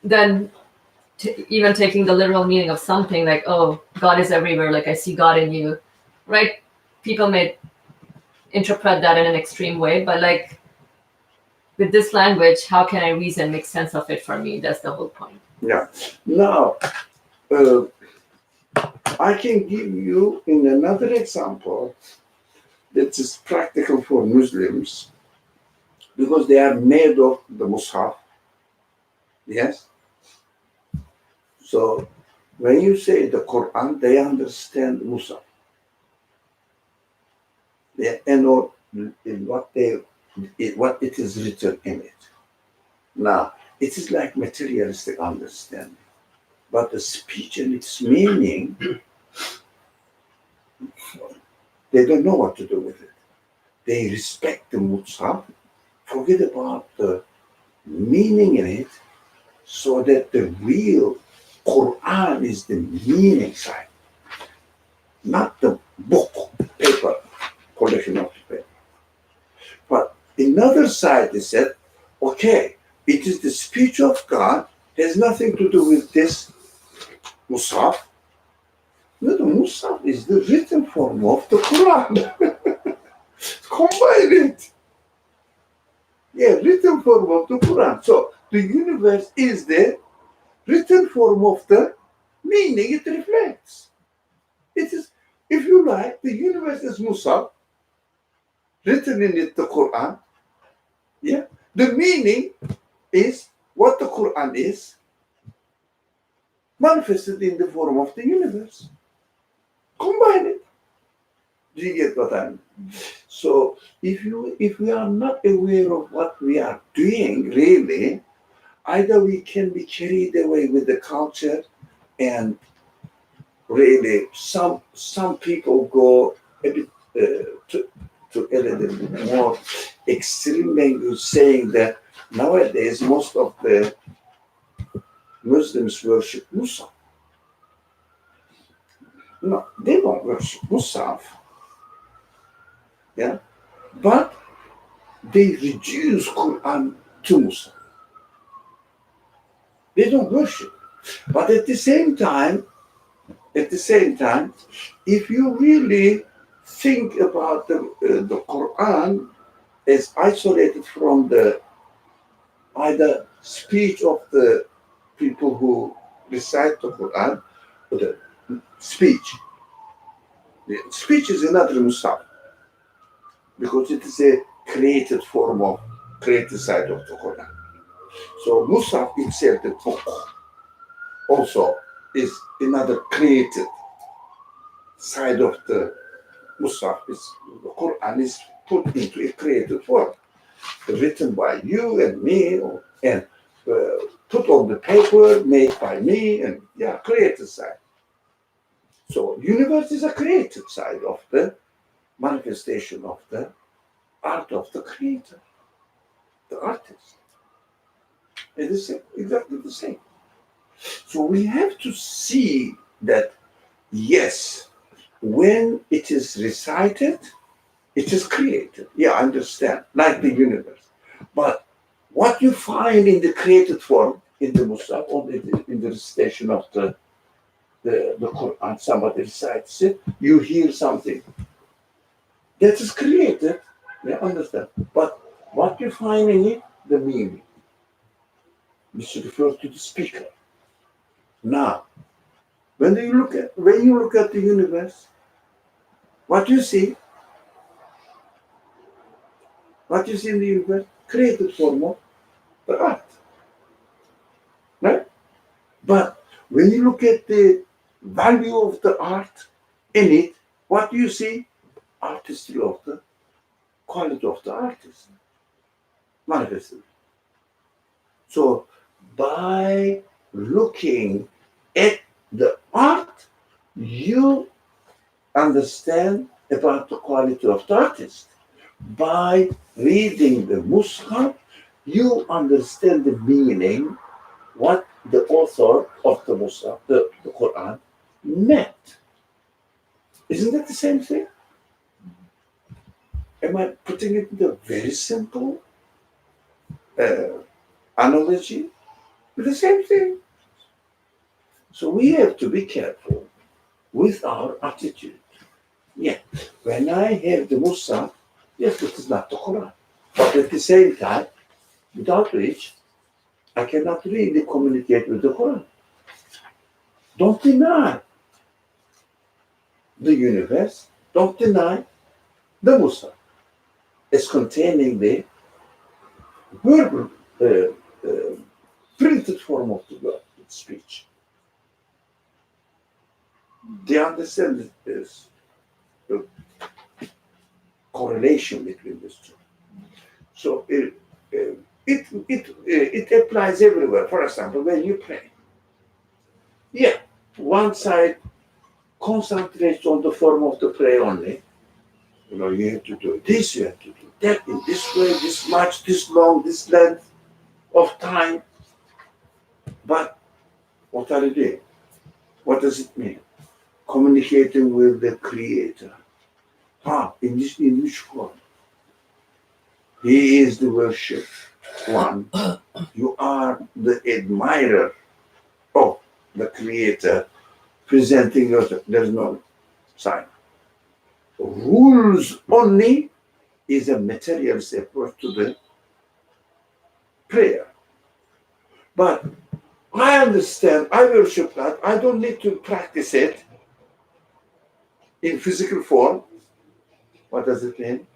S2: Then even taking the literal meaning of something like, oh, God is everywhere, like I see God in you, right? People may interpret that in an extreme way, but like with this language, how can I reason, make sense of it for me? That's the whole point.
S1: Yeah. Now, I can give you in another example that is practical for Muslims because they are made of the Mus'haf. Yes? So when you say the Quran, they understand Mus'haf. They know what it is written in it. Now, it is like materialistic understanding. But the speech and its meaning, they don't know what to do with it. They respect the Mus'haf, forget about the meaning in it, so that the real Quran is the meaning side, not the book, paper, collection of paper. But another side is said, okay, it is the speech of God, has nothing to do with this Mus'haf. No, the Mus'haf is the written form of the Quran. Combine it. Yeah, written form of the Quran. So the universe is the written form of the meaning it reflects. It is, if you like, the universe is Musaf, written in it the Quran. Yeah. The meaning is what the Quran is, manifested in the form of the universe. Combine it. Do you get what I mean? So if we are not aware of what we are doing really, either we can be carried away with the culture, and really some people go a bit to a little bit more extreme language, saying that nowadays most of the Muslims worship Musa. No, they don't worship Musaf. Yeah, but they reduce Quran to Musa. They don't worship. But at the same time, if you really think about the Quran as isolated from the either speech of the people who recite the Quran, or the speech. The speech is another Musaf, because it is a created form of created side of the Quran. So Musaf itself, the book, also is another created side of the Musaf. The Quran is put into a created form, written by you and me, and put on the paper, made by me, and yeah, created side. So universe is a created side of the manifestation of the art of the creator, the artist. It is exactly the same. So we have to see that, yes, when it is recited, it is created. Yeah, I understand, like the universe. But what you find in the created form, in the Musaf, or in the recitation of the Quran, somebody recites it, you hear something. That is created, you understand. But what you find in it, the meaning. This refers to the speaker. Now, when you look at the universe, what you see in the universe, created form of the art. Right? But when you look at the value of the art in it, what do you see? Artistry of the quality of the artist manifested. So by looking at the art, you understand about the quality of the artist. By reading the Mus'haf, you understand the meaning, what the author of the Mus'haf, the Quran, meant. Isn't that the same thing? Am I putting it in a very simple analogy? The same thing. So we have to be careful with our attitude. Yeah, when I have the Mus'haf, yes, it is not the Quran. But at the same time, without which, I cannot really communicate with the Quran. Don't deny the universe. Don't deny the Mus'haf as containing the verbal, printed form of the word, speech. They understand this correlation between these two. So it applies everywhere. For example, when you pray, yeah, one side concentrates on the form of the prayer only. You know, you have to do this, you have to do that in this way, this much, this long, this length of time. But what are you doing? What does it mean? Communicating with the Creator. In which form? He is the worship one. You are the admirer of the Creator, presenting yourself. There's no sign. Rules only is a materialist approach to the prayer. But I understand, I worship God, I don't need to practice it in physical form. What does it mean?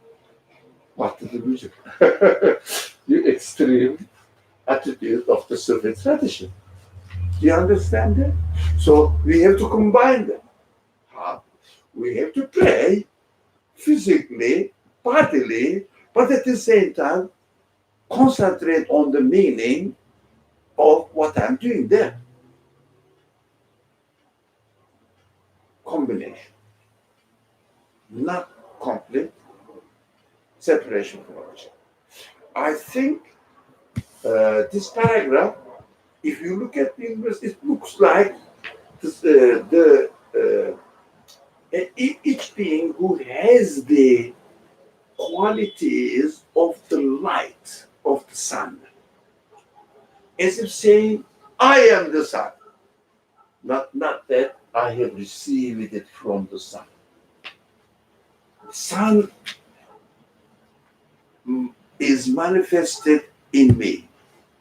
S1: What is the music? The extreme attitude of the Sufi tradition. Do you understand that? So we have to combine them. How? We have to pray physically, bodily, but at the same time, concentrate on the meaning of what I'm doing there. Combination. Not complete separation from each other. I think this paragraph, if you look at the universe, it looks like this, each being who has the qualities of the light of the sun, as if saying, I am the sun. Not that I have received it from the sun. The sun is manifested in me,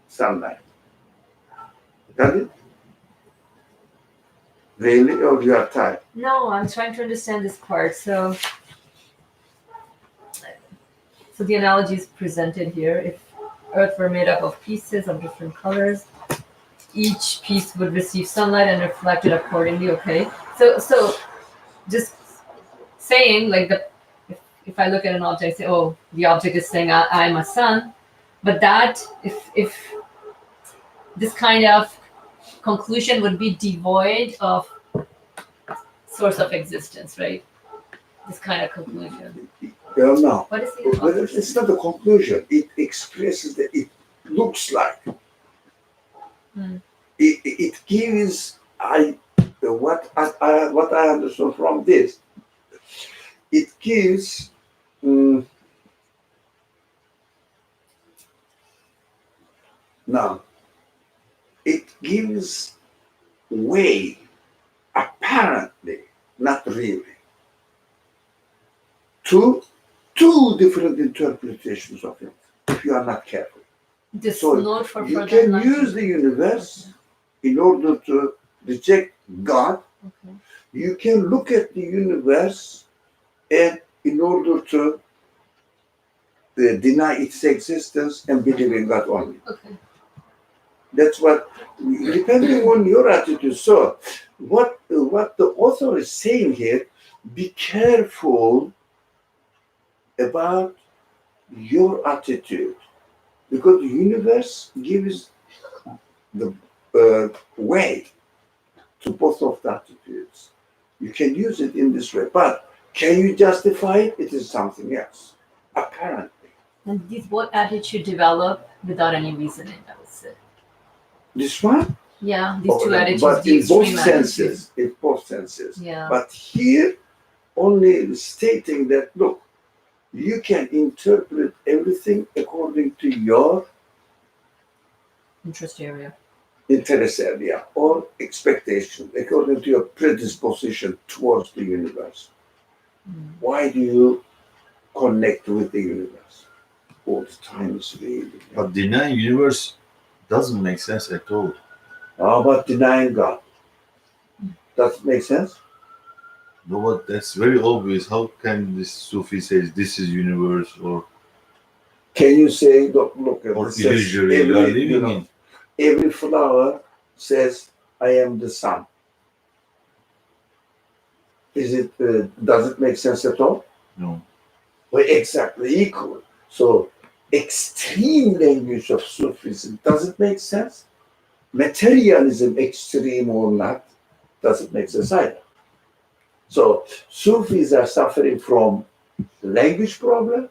S1: sunlight. Got it? Really? Or you are tired?
S2: No, I'm trying to understand this part. So the analogy is presented here. If Earth were made up of pieces of different colors, each piece would receive sunlight and reflect it accordingly. Okay. So just saying like if I look at an object, I say, oh, the object is saying I'm a sun, but that if this kind of conclusion would be devoid of source of existence, right? This kind of conclusion.
S1: Well, no.
S2: What is the
S1: But
S2: conclusion?
S1: it's not a conclusion. It expresses that it looks like.
S2: Hmm.
S1: It gives what I understand from this. It gives now. It gives way, apparently, not really, to two different interpretations of it. If you are not careful.
S2: This
S1: So
S2: note for
S1: you
S2: further
S1: can
S2: enlightenment.
S1: use the universe in order to reject God.
S2: Okay.
S1: You can look at the universe and in order to deny its existence and believe in God only.
S2: Okay.
S1: That's what, depending on your attitude. So, what the author is saying here, be careful about your attitude, because the universe gives the way to both of the attitudes. You can use it in this way, but can you justify it? It is something else, apparently.
S2: And this what attitude develop without any reasoning, I would say.
S1: This one?
S2: Yeah, these two attitudes,
S1: But
S2: the
S1: in both
S2: extreme
S1: senses.
S2: attitudes.
S1: In both senses.
S2: Yeah.
S1: But here, only stating that, look, you can interpret everything according to your
S2: Interest area.
S1: interest area or expectation, according to your predisposition towards the universe. Why do you connect with the universe? All the time is really.
S4: But denying universe doesn't make sense at all.
S1: How about denying God? Does it make sense?
S4: No, but that's very obvious. How can this Sufi says this is universe or
S1: Can you say, look at
S4: or
S1: this says
S4: illusory you are
S1: every,
S4: living
S1: you know,
S4: in?
S1: every flower says, I am the sun. Is it? Does it make sense at all?
S4: No.
S1: Well, exactly equal. So, extreme language of Sufism, does it make sense? Materialism, extreme or not, doesn't make sense either. So, Sufis are suffering from language problem.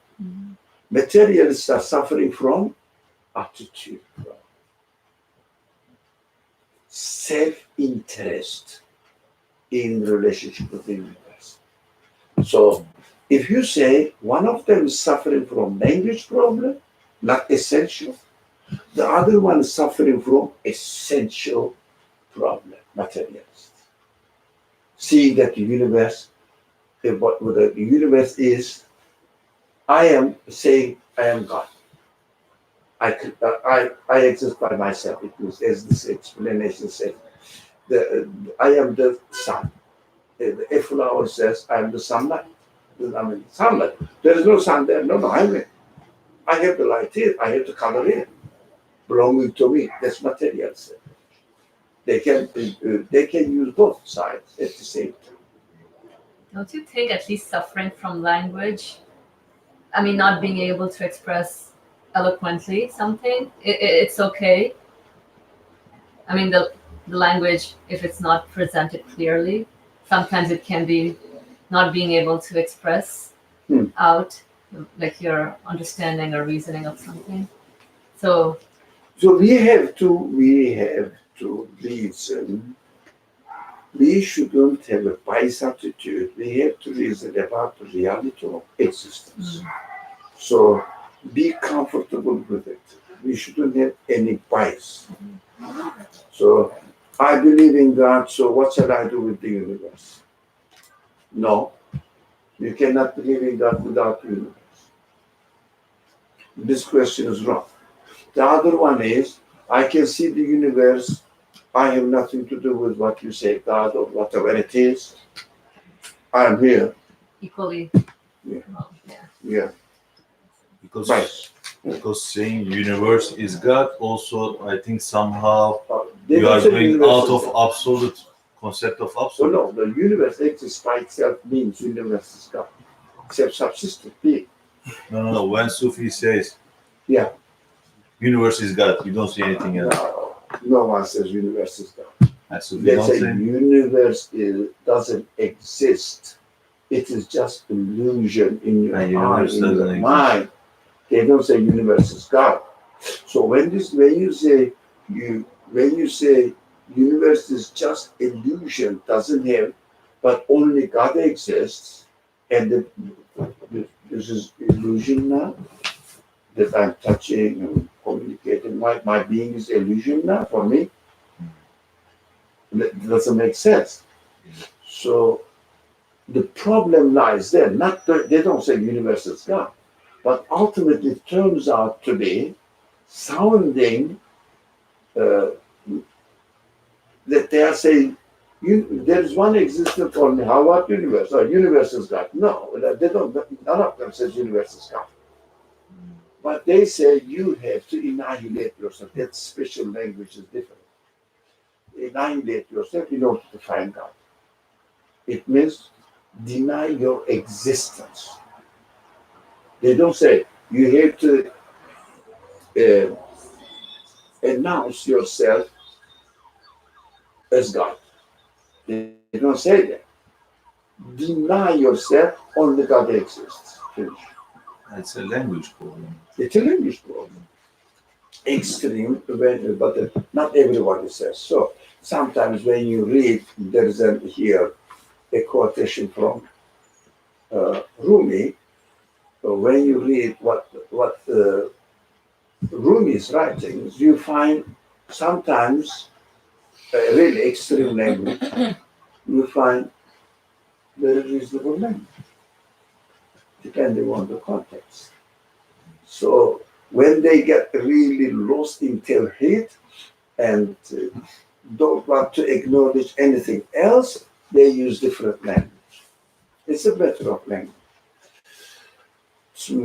S1: Materialists are suffering from attitude problem. Self-interest in relationship with the universe. So, if you say one of them is suffering from language problem, not essential, the other one is suffering from essential problem, materialist. Seeing that the universe, what the universe is I am saying I am God. I exist by myself. It means, as this explanation says, I am the sun. A flower says, I am the sunlight. I mean, sunlight. There is no sun there. No, I have the light here. I have the color here, belonging to me. That's materials. They can use both sides at the same time.
S2: Don't you think at least suffering from language, I mean, not being able to express eloquently something, it's okay? I mean, the language, if it's not presented clearly, sometimes it can be not being able to express out like your understanding or reasoning of something. So
S1: So we have to reason. We shouldn't have a biased attitude. We have to reason about the reality of existence. So be comfortable with it. We shouldn't have any bias. So I believe in God, so what shall I do with the universe? No, you cannot believe in God without the universe. This question is wrong. The other one is, I can see the universe. I have nothing to do with what you say, God or whatever it is. I am here.
S2: equally,
S1: Yeah.
S2: well, yeah.
S1: Yeah.
S4: Because
S1: Bias.
S4: because saying universe is God also, I think somehow
S1: They
S4: you
S1: don't
S4: are
S1: say
S4: going
S1: universe
S4: out
S1: is
S4: of
S1: God.
S4: absolute concept of
S1: So
S4: absolute.
S1: no, the universe exists by itself means universe is God. Except subsistent being.
S4: No. When Sufi says
S1: Yeah.
S4: universe is God, you don't see anything else.
S1: No one says universe is God.
S4: And Sufi
S1: They
S4: don't
S1: say
S4: say.
S1: universe doesn't exist. It is just illusion in your
S4: And
S1: eye,
S4: universe
S1: in
S4: doesn't
S1: your
S4: exist.
S1: mind. They don't say universe is God. So when you say universe is just illusion, doesn't have, but only God exists, and this is illusion now that I'm touching and communicating. My being is illusion now for me. That doesn't make sense. So the problem lies there. They don't say universe is God, but ultimately it turns out to be sounding that they are saying there is one existence only. How about universe? Or universe is God? No, they don't. None of them says universe is God. But they say you have to annihilate yourself. That special language is different. Annihilate yourself in order to find God. It means deny your existence. They don't say you have to announce yourself as God. They don't say that. Deny yourself, only God exists. Finish.
S4: It's a language problem.
S1: It's a language problem. Extreme, but not everybody says so. Sometimes when you read, there is here a quotation from Rumi. When you read what Rumi's writings, you find sometimes really extreme language. You find very reasonable language, depending on the context. So when they get really lost in Tawheed and don't want to acknowledge anything else, they use different language. It's a matter of language.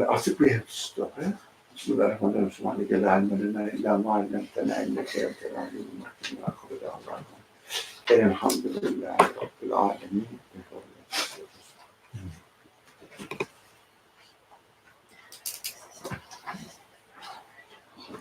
S1: I think we have to stop, eh? Alhamdulillah, Rabbil Alameen.